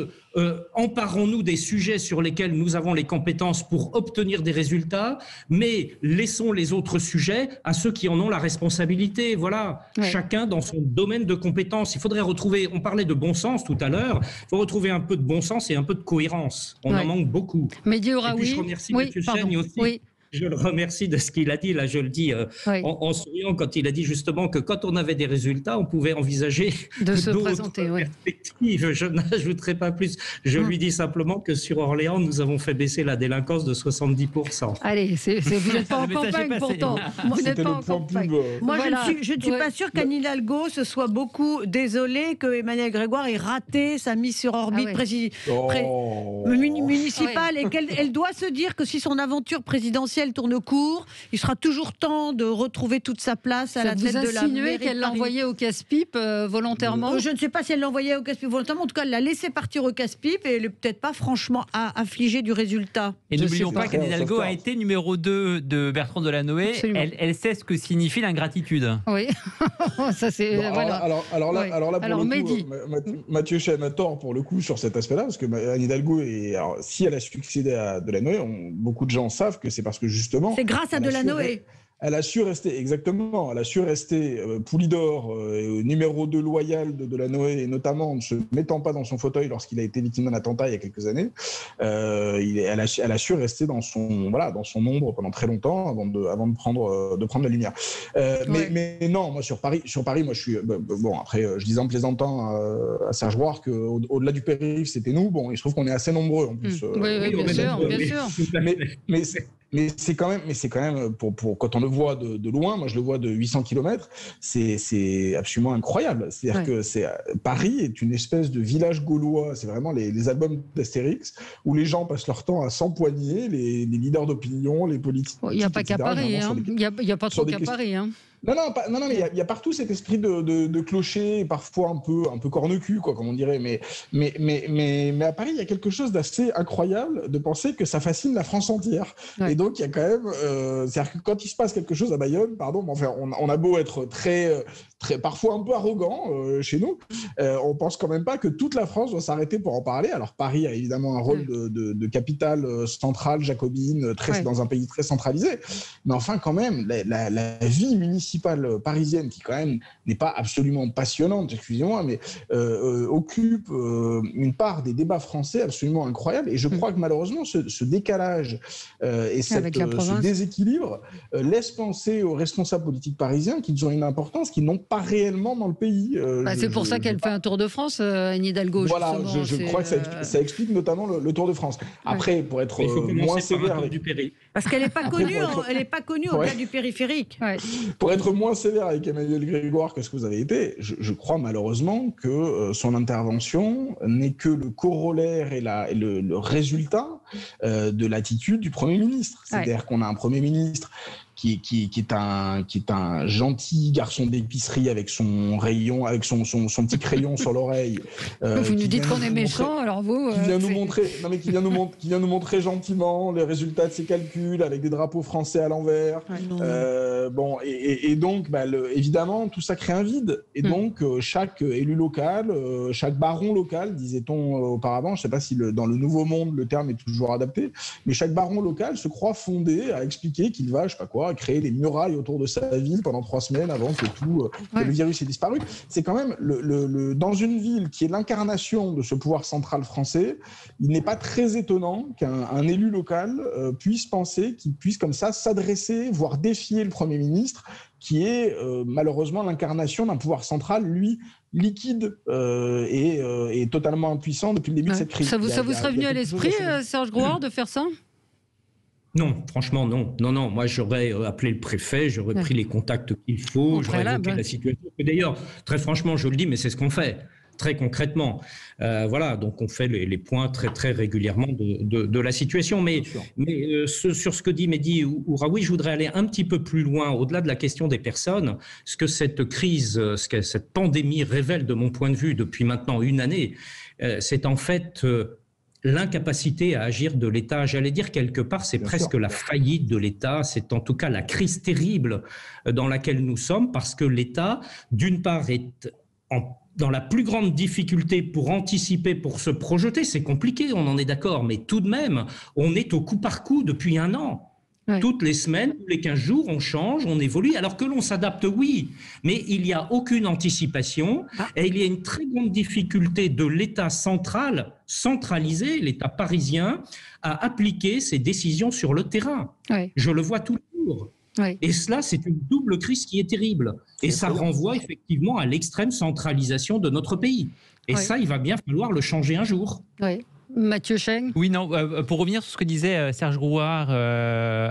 emparons-nous des sujets sur lesquels nous avons les compétences pour obtenir des résultats, mais laissons les autres sujets à ceux qui en ont la responsabilité. Voilà, chacun dans son domaine de compétences. Il faudrait retrouver, on parlait de bon sens tout à l'heure, il faut retrouver un peu de bon sens et un peu de cohérence. On en manque beaucoup. Mehdi Houraoui, et puis je remercie Mathieu Chesne aussi. Je le remercie de ce qu'il a dit, là je le dis en souriant, quand il a dit justement que quand on avait des résultats, on pouvait envisager de se présenter. Perspectives. Je n'ajouterai pas plus. Je lui dis simplement que sur Orléans, nous avons fait baisser la délinquance de 70%. Allez, vous n'êtes pas en campagne pourtant. Vous n'êtes pas en campagne. Moi, je ne suis pas sûre qu'Anne Hidalgo se soit beaucoup désolée que Emmanuel Grégoire ait raté sa mise sur orbite municipale et qu'elle doit se dire que si son aventure présidentielle tourne court, il sera toujours temps de retrouver toute sa place à la tête de la mairie. Vous insinuez qu'elle l'a envoyé au casse-pipe volontairement ? Je ne sais pas si elle l'a envoyé au casse-pipe volontairement. En tout cas, elle l'a laissé partir au casse-pipe et elle n'est peut-être pas franchement affligée du résultat. Et n'oublions pas qu'Anne Hidalgo a été numéro 2 de Bertrand Delanoë. Elle sait ce que signifie l'ingratitude. Oui, ça c'est... Voilà. Alors là, pour le coup, Mathieu Chesne a tort pour le coup sur cet aspect-là, parce que Anne Hidalgo, si elle a succédé à Delanoë, beaucoup de gens savent que c'est parce que justement... C'est grâce à Delanoë. Elle a su rester, exactement, elle a su rester Poulidor, numéro 2 loyal de Delanoë, et notamment en ne se mettant pas dans son fauteuil lorsqu'il a été victime d'un attentat il y a quelques années. Elle a su rester dans son ombre pendant très longtemps avant de prendre la lumière. Mais non, moi sur Paris, moi je suis après je disais en plaisantant à Serge Roire qu'au-delà du périph' c'était nous. Bon, il se trouve qu'on est assez nombreux en plus. Oui, bien sûr. Mais c'est quand même pour quand on le voit de loin, moi je le vois de 800 km, c'est absolument incroyable. C'est-à-dire que Paris est une espèce de village gaulois. C'est vraiment les albums d'Astérix où les gens passent leur temps à s'empoigner, les leaders d'opinion, les politiques. Il n'y a pas qu'à Paris, il n'y a pas trop qu'à Paris. Non, mais il y a partout cet esprit de clocher, parfois un peu corne-cul, quoi, comme on dirait. Mais à Paris, il y a quelque chose d'assez incroyable de penser que ça fascine la France entière. Ouais. Et donc, il y a quand même... c'est-à-dire que quand il se passe quelque chose à Bayonne, on a beau être très parfois un peu arrogant chez nous, on pense quand même pas que toute la France doit s'arrêter pour en parler. Alors, Paris a évidemment un rôle de capitale centrale, jacobine, dans un pays très centralisé. Mais enfin, quand même, la vie municipale parisienne, qui quand même n'est pas absolument passionnante, excusez-moi, mais occupe une part des débats français absolument incroyable. Et je crois que malheureusement, ce décalage et ce déséquilibre laisse penser aux responsables politiques parisiens qu'ils ont une importance qu'ils n'ont pas réellement dans le pays. C'est pour ça qu'elle fait un Tour de France, Anne Hidalgo. Voilà, je crois que ça explique notamment le Tour de France. Après, pour être moins sévère avec du périph'. Parce qu'elle n'est pas connue au-delà du périphérique. Ouais. Pour être moins sévère avec Emmanuel Grégoire que ce que vous avez été, je crois malheureusement que son intervention n'est que le corollaire et le résultat de l'attitude du Premier ministre. C'est-à-dire qu'on a un Premier ministre qui est un gentil garçon d'épicerie avec son rayon, avec son petit crayon sur l'oreille. Vous nous dites qu'on est méchant, alors vous... Qui vient nous montrer gentiment les résultats de ses calculs avec des drapeaux français à l'envers. Et donc, évidemment, tout ça crée un vide. Et donc, chaque élu local, chaque baron local, disait-on auparavant, je ne sais pas si dans le Nouveau Monde, le terme est toujours adapté, mais chaque baron local se croit fondé à expliquer qu'il va, je ne sais pas quoi, créer des murailles autour de sa ville pendant 3 semaines avant que le virus ait disparu. C'est quand même dans une ville qui est l'incarnation de ce pouvoir central français, il n'est pas très étonnant qu'un élu local puisse penser qu'il puisse comme ça s'adresser, voire défier le Premier ministre, qui est malheureusement l'incarnation d'un pouvoir central, lui, liquide et totalement impuissant depuis le début de cette crise. Ça vous serait venu à l'esprit, Serge Grouard, de faire ça ? Non, franchement, non. Non. Moi, j'aurais appelé le préfet, j'aurais pris les contacts qu'il faut, j'aurais évoqué la situation. Et d'ailleurs, très franchement, je le dis, mais c'est ce qu'on fait, très concrètement. Voilà, donc on fait les points très, très régulièrement de la situation. Mais sur ce que dit Mehdi Ouraoui, je voudrais aller un petit peu plus loin, au-delà de la question des personnes. Ce que cette crise, ce que cette pandémie révèle, de mon point de vue, depuis maintenant une année, c'est en fait... l'incapacité à agir de l'État, j'allais dire quelque part, c'est presque la faillite de l'État, c'est en tout cas la crise terrible dans laquelle nous sommes, parce que l'État, d'une part, est dans la plus grande difficulté pour anticiper, pour se projeter. C'est compliqué, on en est d'accord, mais tout de même, on est au coup par coup depuis un an. Ouais. Toutes les semaines, tous les 15 jours, on change, on évolue, alors que l'on s'adapte, oui, mais il n'y a aucune anticipation et il y a une très grande difficulté de l'État centralisé, l'État parisien, à appliquer ses décisions sur le terrain. Ouais. Je le vois tous les jours. Ouais. Et cela, c'est une double crise qui est terrible. Et ça renvoie effectivement à l'extrême centralisation de notre pays. Et ça, il va bien falloir le changer un jour. Oui. Mathieu Cheng. Oui, non, pour revenir sur ce que disait Serge Grouard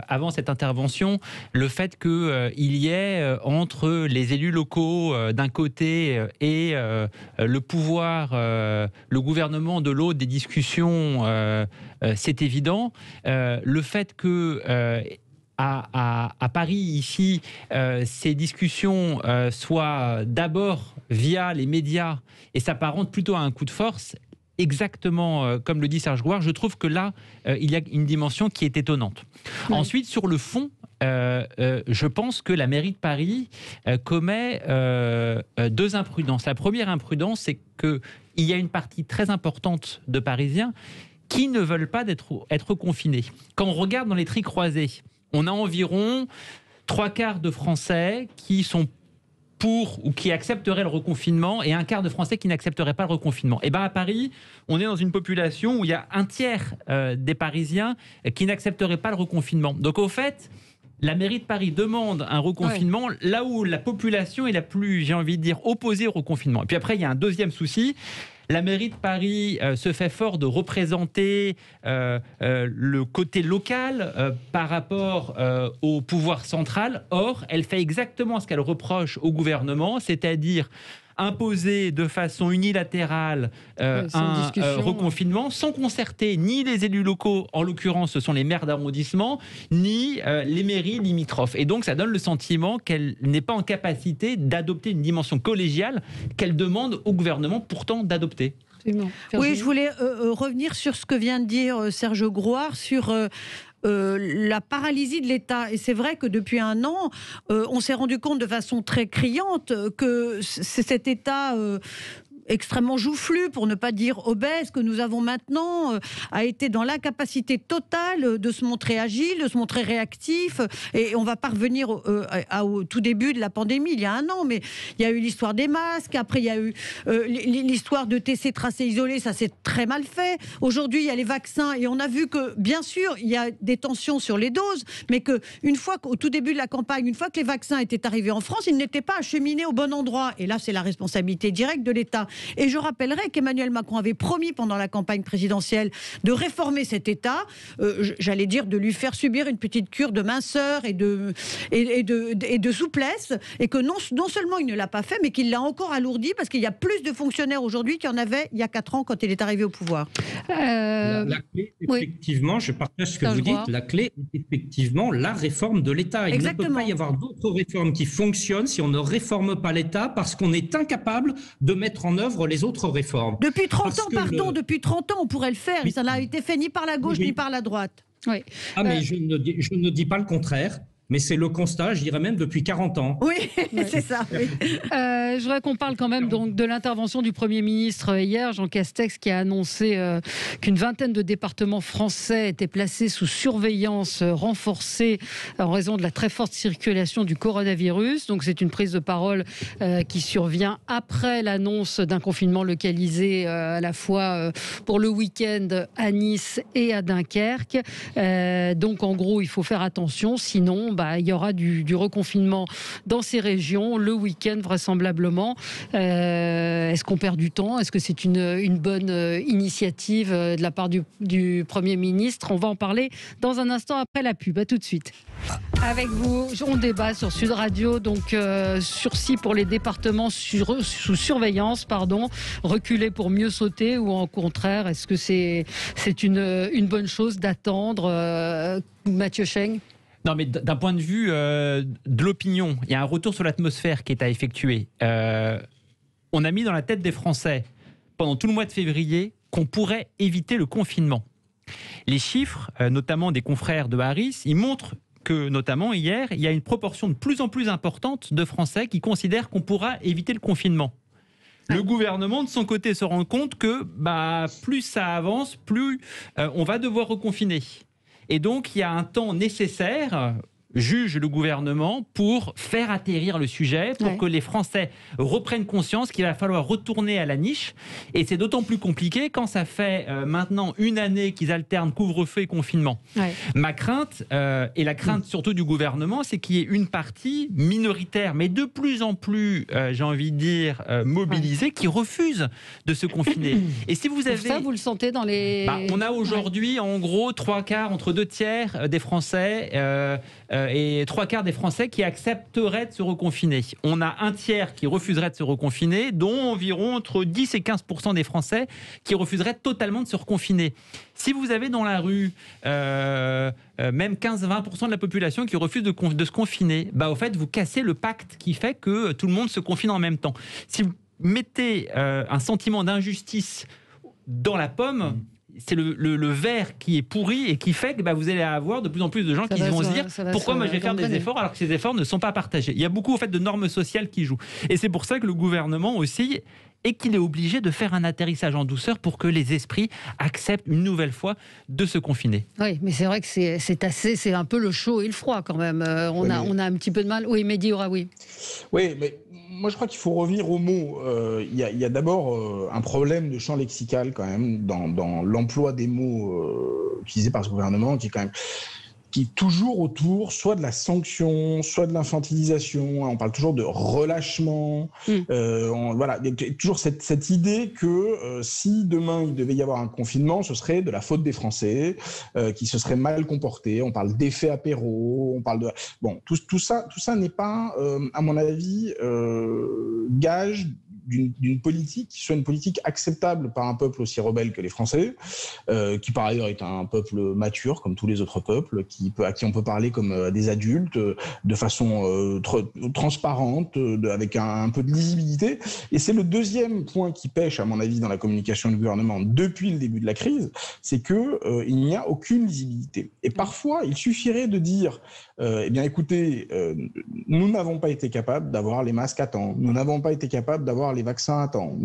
avant cette intervention, le fait qu'il y ait entre les élus locaux d'un côté et le pouvoir, le gouvernement de l'autre, des discussions, c'est évident. Le fait que... À Paris, ici, ces discussions soient d'abord via les médias et s'apparentent plutôt à un coup de force, exactement comme le dit Serge Grouard, je trouve que là, il y a une dimension qui est étonnante. Oui. Ensuite, sur le fond, je pense que la mairie de Paris commet deux imprudences. La première imprudence, c'est qu'il y a une partie très importante de Parisiens qui ne veulent pas être confinés. Quand on regarde dans les tris croisés, on a environ 3/4 de Français qui sont pour ou qui accepteraient le reconfinement et 1/4 de Français qui n'accepteraient pas le reconfinement. Et bien à Paris, on est dans une population où il y a 1/3 des Parisiens qui n'accepteraient pas le reconfinement. Donc au fait, la mairie de Paris demande un reconfinement là où la population est la plus, j'ai envie de dire, opposée au reconfinement. Et puis après, il y a un deuxième souci. La mairie de Paris se fait fort de représenter le côté local par rapport au pouvoir central. Or, elle fait exactement ce qu'elle reproche au gouvernement, c'est-à-dire imposer de façon unilatérale un reconfinement sans concerter ni les élus locaux, en l'occurrence ce sont les maires d'arrondissement, ni les mairies limitrophes. Et donc ça donne le sentiment qu'elle n'est pas en capacité d'adopter une dimension collégiale qu'elle demande au gouvernement pourtant d'adopter. Oui, je voulais revenir sur ce que vient de dire Serge Grouard sur... la paralysie de l'État. Et c'est vrai que depuis un an, on s'est rendu compte de façon très criante que cet État extrêmement joufflu, pour ne pas dire obèse, que nous avons maintenant, a été dans l'incapacité totale de se montrer agile, de se montrer réactif. Et on va pas revenir au tout début de la pandémie, il y a un an, mais il y a eu l'histoire des masques, après il y a eu l'histoire de TC tracé isolé, ça s'est très mal fait. Aujourd'hui, il y a les vaccins, et on a vu que, bien sûr, il y a des tensions sur les doses, mais qu'une fois qu'au tout début de la campagne, une fois que les vaccins étaient arrivés en France, ils n'étaient pas acheminés au bon endroit. Et là, c'est la responsabilité directe de l'État. Et je rappellerai qu'Emmanuel Macron avait promis pendant la campagne présidentielle de réformer cet État, j'allais dire de lui faire subir une petite cure de minceur et de souplesse, et que non seulement il ne l'a pas fait, mais qu'il l'a encore alourdi, parce qu'il y a plus de fonctionnaires aujourd'hui qu'il y en avait il y a 4 ans quand il est arrivé au pouvoir. La clé, effectivement, je partage ce que vous dites, la clé est effectivement la réforme de l'État. Il ne peut pas y avoir d'autres réformes qui fonctionnent si on ne réforme pas l'État, parce qu'on est incapable de mettre en œuvre les autres réformes. Depuis 30 ans, depuis 30 ans, on pourrait le faire. Et ça n'a été fait ni par la gauche ni par la droite. Oui. Ah, mais je ne dis pas le contraire. Mais c'est le constat, je dirais même depuis 40 ans. Oui, c'est ça. Oui. Je voudrais qu'on parle quand même donc de l'intervention du Premier ministre hier, Jean Castex, qui a annoncé qu'une vingtaine de départements français étaient placés sous surveillance renforcée en raison de la très forte circulation du coronavirus. Donc c'est une prise de parole qui survient après l'annonce d'un confinement localisé à la fois pour le week-end à Nice et à Dunkerque. Donc en gros, il faut faire attention, sinon il y aura du reconfinement dans ces régions le week-end vraisemblablement. probablement. Est-ce qu'on perd du temps? Est-ce que c'est une bonne initiative de la part du Premier ministre? On va en parler dans un instant après la pub. À tout de suite. Avec vous, on débat sur Sud Radio, donc sursis pour les départements sous surveillance, reculer pour mieux sauter, ou au contraire, est-ce que c'est une bonne chose d'attendre, Mathieu Cheng? Non, mais d'un point de vue de l'opinion, il y a un retour sur l'atmosphère qui est à effectuer. On a mis dans la tête des Français, pendant tout le mois de février, qu'on pourrait éviter le confinement. Les chiffres, notamment des confrères de Harris, ils montrent que, notamment hier, il y a une proportion de plus en plus importante de Français qui considèrent qu'on pourra éviter le confinement. Le gouvernement, de son côté, se rend compte que plus ça avance, plus on va devoir reconfiner. Et donc, il y a un temps nécessaire, juge le gouvernement, pour faire atterrir le sujet, pour que les Français reprennent conscience qu'il va falloir retourner à la niche. Et c'est d'autant plus compliqué quand ça fait maintenant une année qu'ils alternent couvre-feu et confinement. Ma crainte, et la crainte surtout du gouvernement, c'est qu'il y ait une partie minoritaire, mais de plus en plus, j'ai envie de dire, mobilisée, qui refuse de se confiner. Et si vous avez... Ça, vous le sentez dans les... on a aujourd'hui, en gros, 3/4, entre 2 tiers des Français... et 3/4 des Français qui accepteraient de se reconfiner. On a 1 tiers qui refuserait de se reconfiner, dont environ entre 10 et 15% des Français qui refuseraient totalement de se reconfiner. Si vous avez dans la rue même 15-20% de la population qui refuse de se confiner, au fait, vous cassez le pacte qui fait que tout le monde se confine en même temps. Si vous mettez un sentiment d'injustice dans la pomme... C'est le verre qui est pourri et qui fait que vous allez avoir de plus en plus de gens qui vont se dire pourquoi moi je vais faire des efforts alors que ces efforts ne sont pas partagés. Il y a beaucoup au fait de normes sociales qui jouent. Et c'est pour ça que le gouvernement aussi et qu'il est obligé de faire un atterrissage en douceur pour que les esprits acceptent une nouvelle fois de se confiner. Oui, mais c'est vrai que c'est un peu le chaud et le froid quand même. On a un petit peu de mal. Oui, Mehdi Houraoui. Oui, mais moi je crois qu'il faut revenir aux mots. Il y a d'abord un problème de champ lexical quand même dans l'emploi des mots utilisés par ce gouvernement qui est toujours autour soit de la sanction, soit de l'infantilisation. On parle toujours de relâchement. Voilà, il y a toujours cette idée que si demain il devait y avoir un confinement, ce serait de la faute des Français qui se seraient mal comportés. On parle d'effet apéro, on parle de... Bon, tout ça n'est pas, à mon avis, gage d'une politique qui soit une politique acceptable par un peuple aussi rebelle que les Français, qui par ailleurs est un peuple mature comme tous les autres peuples, à qui on peut parler comme des adultes, de façon transparente, avec un peu de lisibilité. Et c'est le deuxième point qui pêche, à mon avis, dans la communication du gouvernement depuis le début de la crise, c'est qu'il n'y a aucune lisibilité. Et parfois, il suffirait de dire eh bien écoutez, nous n'avons pas été capables d'avoir les masques à temps, nous n'avons pas été capables d'avoir les vaccins à temps,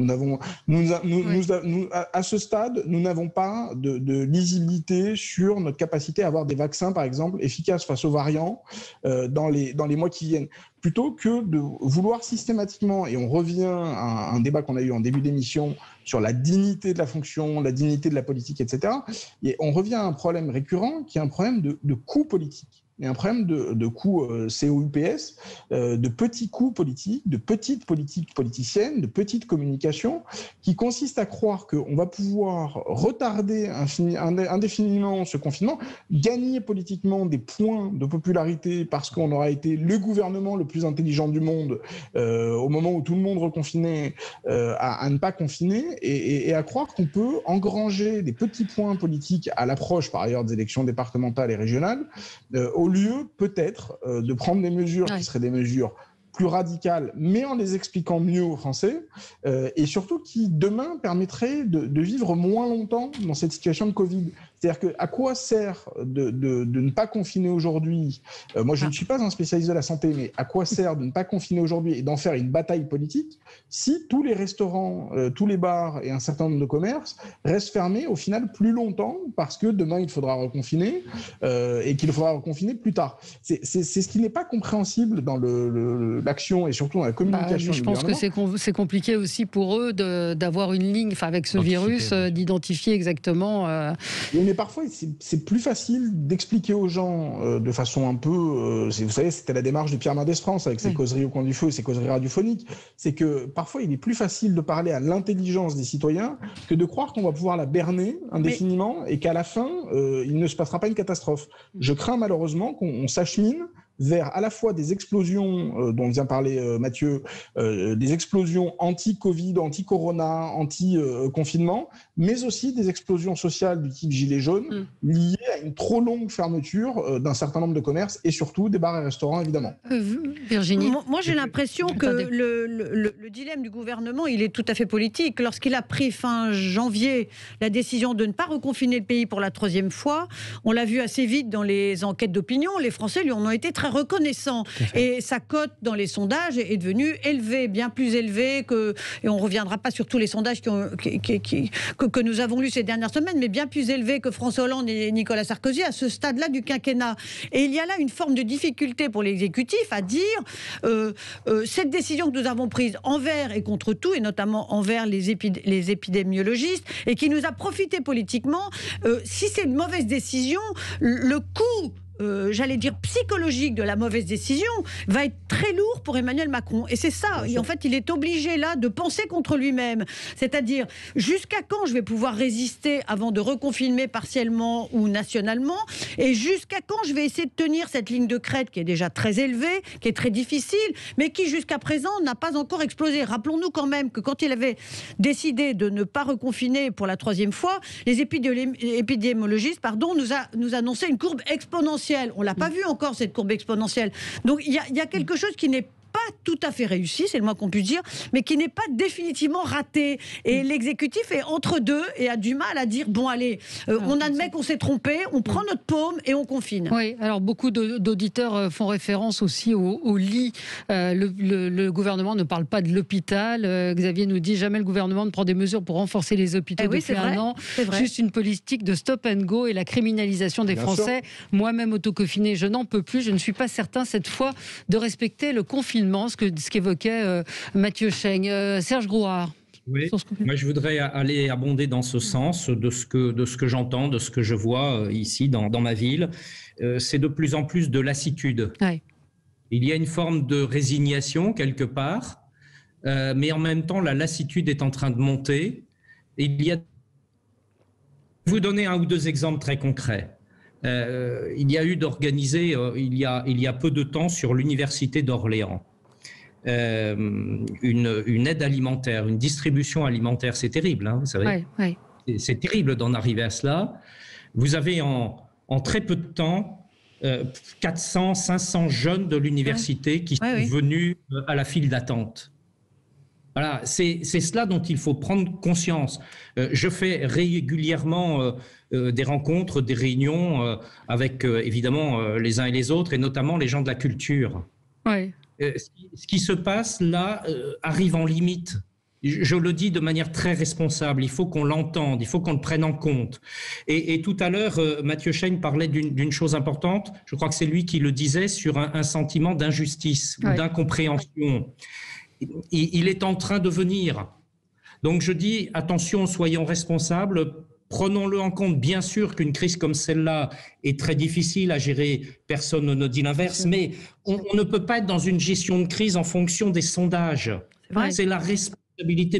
à ce stade, nous n'avons pas de lisibilité sur notre capacité à avoir des vaccins, par exemple, efficaces face aux variants dans les mois qui viennent. Plutôt que de vouloir systématiquement, et on revient à un débat qu'on a eu en début d'émission sur la dignité de la fonction, la dignité de la politique, etc., et on revient à un problème récurrent qui est un problème de coût politique. Il y a un problème de coûts COUPS, de petits coûts politiques, de petites politiques politiciennes, de petites communications, qui consistent à croire qu'on va pouvoir retarder indéfiniment ce confinement, gagner politiquement des points de popularité parce qu'on aura été le gouvernement le plus intelligent du monde au moment où tout le monde reconfinait, à ne pas confiner, et à croire qu'on peut engranger des petits points politiques à l'approche, par ailleurs, des élections départementales et régionales, au lieu peut-être de prendre des mesures qui seraient des mesures plus radicales, mais en les expliquant mieux aux Français, et surtout qui, demain, permettraient de vivre moins longtemps dans cette situation de Covid. C'est-à-dire à quoi sert de ne pas confiner aujourd'hui moi, je ne suis pas un spécialiste de la santé, mais à quoi sert de ne pas confiner aujourd'hui et d'en faire une bataille politique si tous les restaurants, tous les bars et un certain nombre de commerces restent fermés au final plus longtemps parce que demain, il faudra reconfiner et qu'il faudra reconfiner plus tard. C'est ce qui n'est pas compréhensible dans l'action et surtout dans la communication. Je pense que c'est compliqué aussi pour eux d'avoir une ligne avec ce virus, d'identifier exactement... Oui, mais parfois, c'est plus facile d'expliquer aux gens de façon un peu... vous savez, c'était la démarche de Pierre Mendès France avec ses causeries au coin du feu et ses causeries radiophoniques. C'est que parfois, il est plus facile de parler à l'intelligence des citoyens que de croire qu'on va pouvoir la berner indéfiniment et qu'à la fin, il ne se passera pas une catastrophe. Je crains malheureusement qu'on s'achemine vers à la fois des explosions dont vient parler Mathieu, des explosions anti-Covid, anti-corona, anti-confinement, mais aussi des explosions sociales du type gilet jaune liées à une trop longue fermeture d'un certain nombre de commerces et surtout des bars et restaurants, évidemment. Virginie. Moi, j'ai l'impression que le dilemme du gouvernement, il est tout à fait politique. Lorsqu'il a pris fin janvier la décision de ne pas reconfiner le pays pour la 3e fois, on l'a vu assez vite dans les enquêtes d'opinion, les Français lui en ont été très reconnaissant. Et sa cote dans les sondages est devenue élevée, bien plus élevée que... Et on ne reviendra pas sur tous les sondages que nous avons lus ces dernières semaines, mais bien plus élevée que François Hollande et Nicolas Sarkozy à ce stade-là du quinquennat. Et il y a là une forme de difficulté pour l'exécutif à dire cette décision que nous avons prise envers et contre tout, et notamment envers les épidémiologistes, et qui nous a profité politiquement, si c'est une mauvaise décision, le coût j'allais dire psychologique de la mauvaise décision va être très lourd pour Emmanuel Macron. Et c'est ça. Et en fait, il est obligé là de penser contre lui-même. C'est-à-dire, jusqu'à quand je vais pouvoir résister avant de reconfiner partiellement ou nationalement, et jusqu'à quand je vais essayer de tenir cette ligne de crête qui est déjà très élevée, qui est très difficile, mais qui jusqu'à présent n'a pas encore explosé. Rappelons-nous quand même que quand il avait décidé de ne pas reconfiner pour la 3e fois, les épidémiologistes nous annonçaient une courbe exponentielle. On ne l'a pas vu encore, cette courbe exponentielle. Donc il y a quelque chose qui n'est pas tout à fait réussi, c'est le moins qu'on puisse dire, mais qui n'est pas définitivement raté. Et l'exécutif est entre deux et a du mal à dire, bon allez, on admet qu'on s'est trompé, on prend notre paume et on confine. Oui, alors beaucoup d'auditeurs font référence aussi au lit. Le gouvernement ne parle pas de l'hôpital. Xavier nous dit, jamais le gouvernement ne prend des mesures pour renforcer les hôpitaux depuis un an. Juste une politique de stop and go et la criminalisation des Français. Moi-même autoconfiné, je n'en peux plus. Je ne suis pas certain cette fois de respecter le confinement, ce qu'évoquait Mathieu Chaigne. Serge Grouard. Oui, moi je voudrais aller abonder dans ce sens de ce que j'entends, de ce que je vois ici dans ma ville. C'est de plus en plus de lassitude. Ouais. Il y a une forme de résignation quelque part, mais en même temps la lassitude est en train de monter. Je vais vous donner un ou deux exemples très concrets. Il y a eu d'organiser il y a peu de temps sur l'université d'Orléans une aide alimentaire, une distribution alimentaire. C'est terrible, hein, vous savez. Ouais. C'est terrible d'en arriver à cela. Vous avez en très peu de temps 400, 500 jeunes de l'université qui sont venus à la file d'attente. Voilà, c'est cela dont il faut prendre conscience. Je fais régulièrement des rencontres, des réunions avec évidemment les uns et les autres, et notamment les gens de la culture. Ouais. Ce qui se passe là arrive en limite. Je le dis de manière très responsable, il faut qu'on l'entende, il faut qu'on le prenne en compte. Et tout à l'heure, Mathieu Chaigne parlait d'une chose importante, je crois que c'est lui qui le disait, sur un sentiment d'injustice ou d'incompréhension. Il est en train de venir. Donc je dis, attention, soyons responsables, prenons-le en compte. Bien sûr qu'une crise comme celle-là est très difficile à gérer, personne ne dit l'inverse, mais on ne peut pas être dans une gestion de crise en fonction des sondages. C'est la responsabilité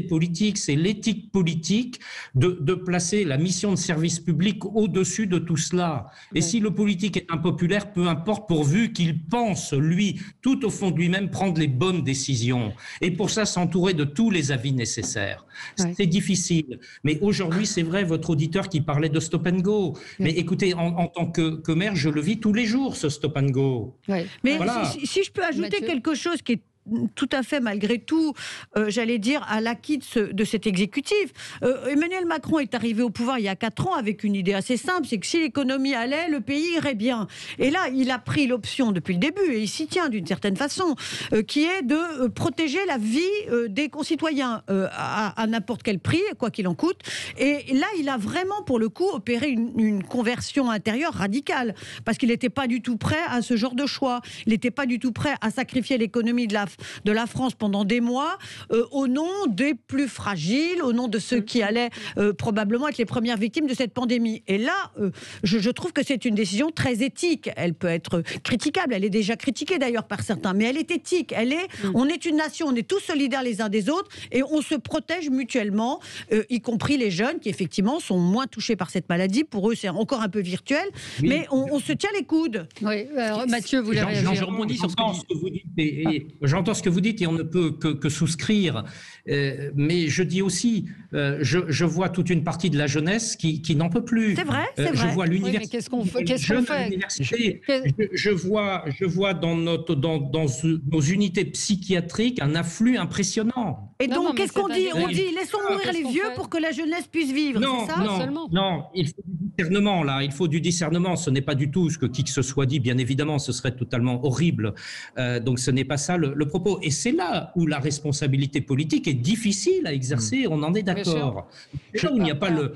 politique, c'est l'éthique politique de placer la mission de service public au-dessus de tout cela. Et si le politique est impopulaire, peu importe, pourvu qu'il pense, lui, tout au fond de lui-même, prendre les bonnes décisions. Et pour ça, s'entourer de tous les avis nécessaires. C'est difficile. Mais aujourd'hui, c'est vrai, votre auditeur qui parlait de stop and go. Mais écoutez, en tant que maire, je le vis tous les jours, ce stop and go. Mais voilà. Si je peux ajouter quelque chose qui est tout à fait, malgré tout, j'allais dire, à l'acquis de cet exécutif. Emmanuel Macron est arrivé au pouvoir il y a 4 ans avec une idée assez simple, c'est que si l'économie allait, le pays irait bien. Et là, il a pris l'option depuis le début, et il s'y tient d'une certaine façon, qui est de protéger la vie des concitoyens à n'importe quel prix, quoi qu'il en coûte. Et là, il a vraiment, pour le coup, opéré une conversion intérieure radicale, parce qu'il n'était pas du tout prêt à ce genre de choix. Il n'était pas du tout prêt à sacrifier l'économie de la de la France pendant des mois, au nom des plus fragiles, au nom de ceux qui allaient probablement être les premières victimes de cette pandémie. Et là, je trouve que c'est une décision très éthique. Elle peut être critiquable, elle est déjà critiquée d'ailleurs par certains, mais elle est éthique. On est une nation, on est tous solidaires les uns des autres et on se protège mutuellement, y compris les jeunes qui effectivement sont moins touchés par cette maladie. Pour eux, c'est encore un peu virtuel, mais on se tient les coudes. Oui, alors, Mathieu voulait réagir. Je rebondis sur ce que vous dites. J'entends ce que vous dites et on ne peut que souscrire. Mais je dis aussi, je vois toute une partie de la jeunesse qui n'en peut plus. C'est vrai, c'est vrai. Je vois l'université. Oui, mais qu'est-ce qu'on fait Je vois dans nos unités psychiatriques un afflux impressionnant. Et donc, qu'est-ce qu'on dit? On dit laissons mourir les vieux pour que la jeunesse puisse vivre. Non, c'est ça non, il faut du discernement là. Il faut du discernement. Ce n'est pas du tout ce que qui que ce soit dit. Bien évidemment, ce serait totalement horrible. Donc, ce n'est pas ça le propos. Et c'est là où la responsabilité politique est difficile à exercer. On en est d'accord. Là où il n'y a pas le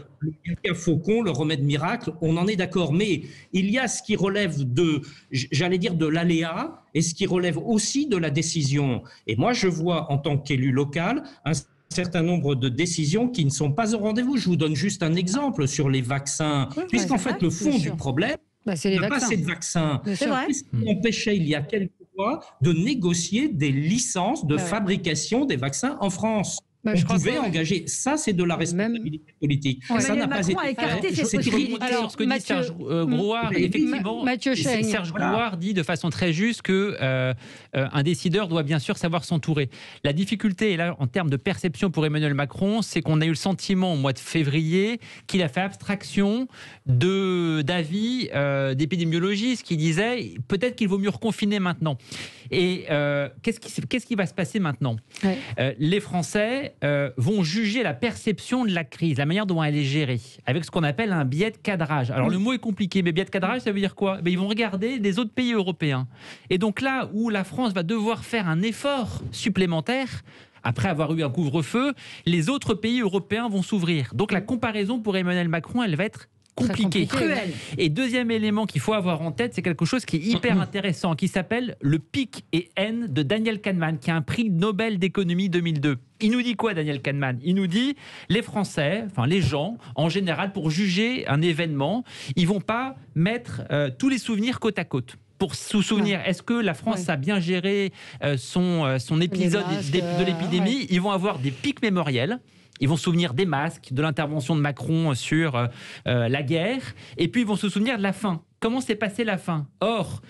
faucon, le remède miracle, on en est d'accord. Mais il y a ce qui relève de l'aléa et ce qui relève aussi de la décision. Et moi, je vois en tant qu'élu local un certain nombre de décisions qui ne sont pas au rendez-vous. Je vous donne juste un exemple sur les vaccins, puisqu'en fait, le fond du problème, c'est les pas assez de vaccins. C'est vrai. Qu'est-ce qui empêchait il y a quelques mois de négocier des licences de fabrication des vaccins en France? On pouvait engager. Ça, c'est de la responsabilité politique. Ça n'a pas été fait. C'est sur ce que dit Serge Grouard. Effectivement, Serge Grouard dit de façon très juste qu'un décideur doit bien sûr savoir s'entourer. La difficulté, là, en termes de perception pour Emmanuel Macron, c'est qu'on a eu le sentiment au mois de février qu'il a fait abstraction d'avis d'épidémiologistes qui disaient peut-être qu'il vaut mieux reconfiner maintenant. Et qu'est-ce qui va se passer maintenant? Les Français vont juger la perception de la crise, la manière dont elle est gérée, avec ce qu'on appelle un biais de cadrage. Alors le mot est compliqué, mais biais de cadrage, ça veut dire quoi? Ils vont regarder les autres pays européens. Et donc là où la France va devoir faire un effort supplémentaire, après avoir eu un couvre-feu, les autres pays européens vont s'ouvrir. Donc la comparaison pour Emmanuel Macron, elle va être compliqué. Cruel. Et deuxième élément qu'il faut avoir en tête, c'est quelque chose qui est hyper intéressant, qui s'appelle le Pic et N de Daniel Kahneman, qui a un prix Nobel d'économie 2002. Il nous dit quoi, Daniel Kahneman? Il nous dit les Français, enfin les gens, en général, pour juger un événement, ils vont pas mettre tous les souvenirs côte à côte. Pour se souvenir, est-ce que la France a bien géré son épisode de l'épidémie? Ils vont avoir des pics mémoriels. Ils vont se souvenir des masques, de l'intervention de Macron sur la guerre, et puis ils vont se souvenir de la fin. Comment s'est passée la fin? Or,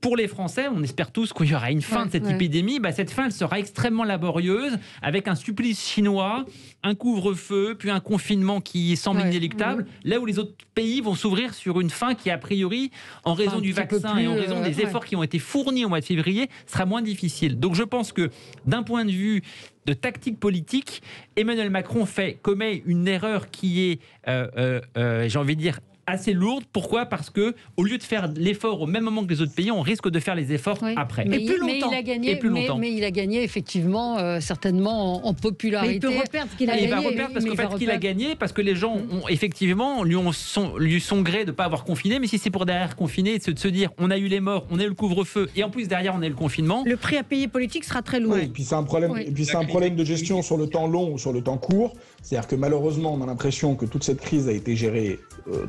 pour les Français, on espère tous qu'il y aura une fin de cette épidémie. Cette fin, elle sera extrêmement laborieuse, avec un supplice chinois, un couvre-feu, puis un confinement qui semble inéluctable, là où les autres pays vont s'ouvrir sur une fin qui, a priori, en raison du vaccin et en raison des efforts qui ont été fournis au mois de février, sera moins difficile. Donc je pense que, d'un point de vue de tactique politique, Emmanuel Macron commet une erreur qui est, j'ai envie de dire, assez lourde. Pourquoi? Parce que au lieu de faire l'effort au même moment que les autres pays, on risque de faire les efforts après. Mais il a gagné effectivement, certainement en popularité. Mais il peut reperdre ce qu'il a gagné. Il va reperdre parce qu'en fait, ce qu'il a gagné, parce que les gens ont effectivement lui sont gré de ne pas avoir confiné. Mais si c'est pour derrière confiner, c'est de se dire on a eu les morts, on a eu le couvre-feu et en plus derrière on a eu le confinement. Le prix à payer politique sera très lourd. Et puis c'est un problème. Et puis c'est un problème de gestion sur le temps long ou sur le temps court. C'est-à-dire que malheureusement, on a l'impression que toute cette crise a été gérée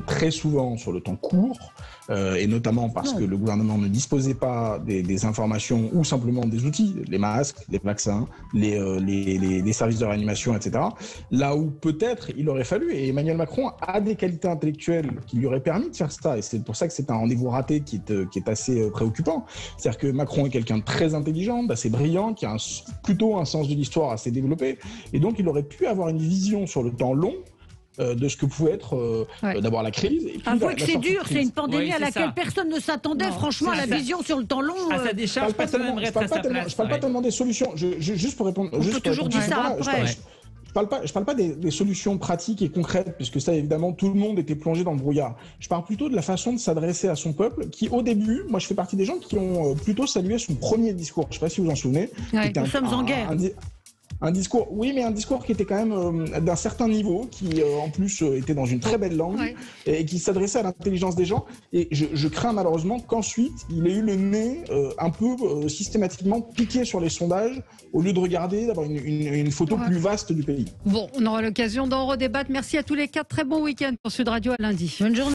très souvent sur le temps court, et notamment parce que le gouvernement ne disposait pas des informations ou simplement des outils, les masques, les vaccins, les services de réanimation, etc. Là où peut-être il aurait fallu, et Emmanuel Macron a des qualités intellectuelles qui lui auraient permis de faire ça, et c'est pour ça que c'est un rendez-vous raté qui est assez préoccupant. C'est-à-dire que Macron est quelqu'un de très intelligent, d'assez brillant, qui a plutôt un sens de l'histoire assez développé, et donc il aurait pu avoir une vision sur le temps long de ce que pouvait être d'abord la crise. Avouez que c'est dur, c'est une pandémie à laquelle personne ne s'attendait. Franchement, la vision sur le temps long. À sa décharge, personne n'aimerait être à sa place. Je parle pas tellement des solutions. Juste pour répondre. On peut toujours dire ça après. Je parle pas des solutions pratiques et concrètes, puisque ça, évidemment, tout le monde était plongé dans le brouillard. Je parle plutôt de la façon de s'adresser à son peuple, qui, au début, moi, je fais partie des gens qui ont plutôt salué son premier discours. Je ne sais pas si vous vous en souvenez. Nous sommes en guerre. un discours qui était quand même d'un certain niveau, qui en plus était dans une très belle langue et qui s'adressait à l'intelligence des gens. Et je crains malheureusement qu'ensuite il ait eu le nez un peu systématiquement piqué sur les sondages au lieu de regarder, d'avoir une photo plus vaste du pays. Bon, on aura l'occasion d'en redébattre. Merci à tous les quatre. Très bon week-end pour Sud Radio à lundi. Bonne journée.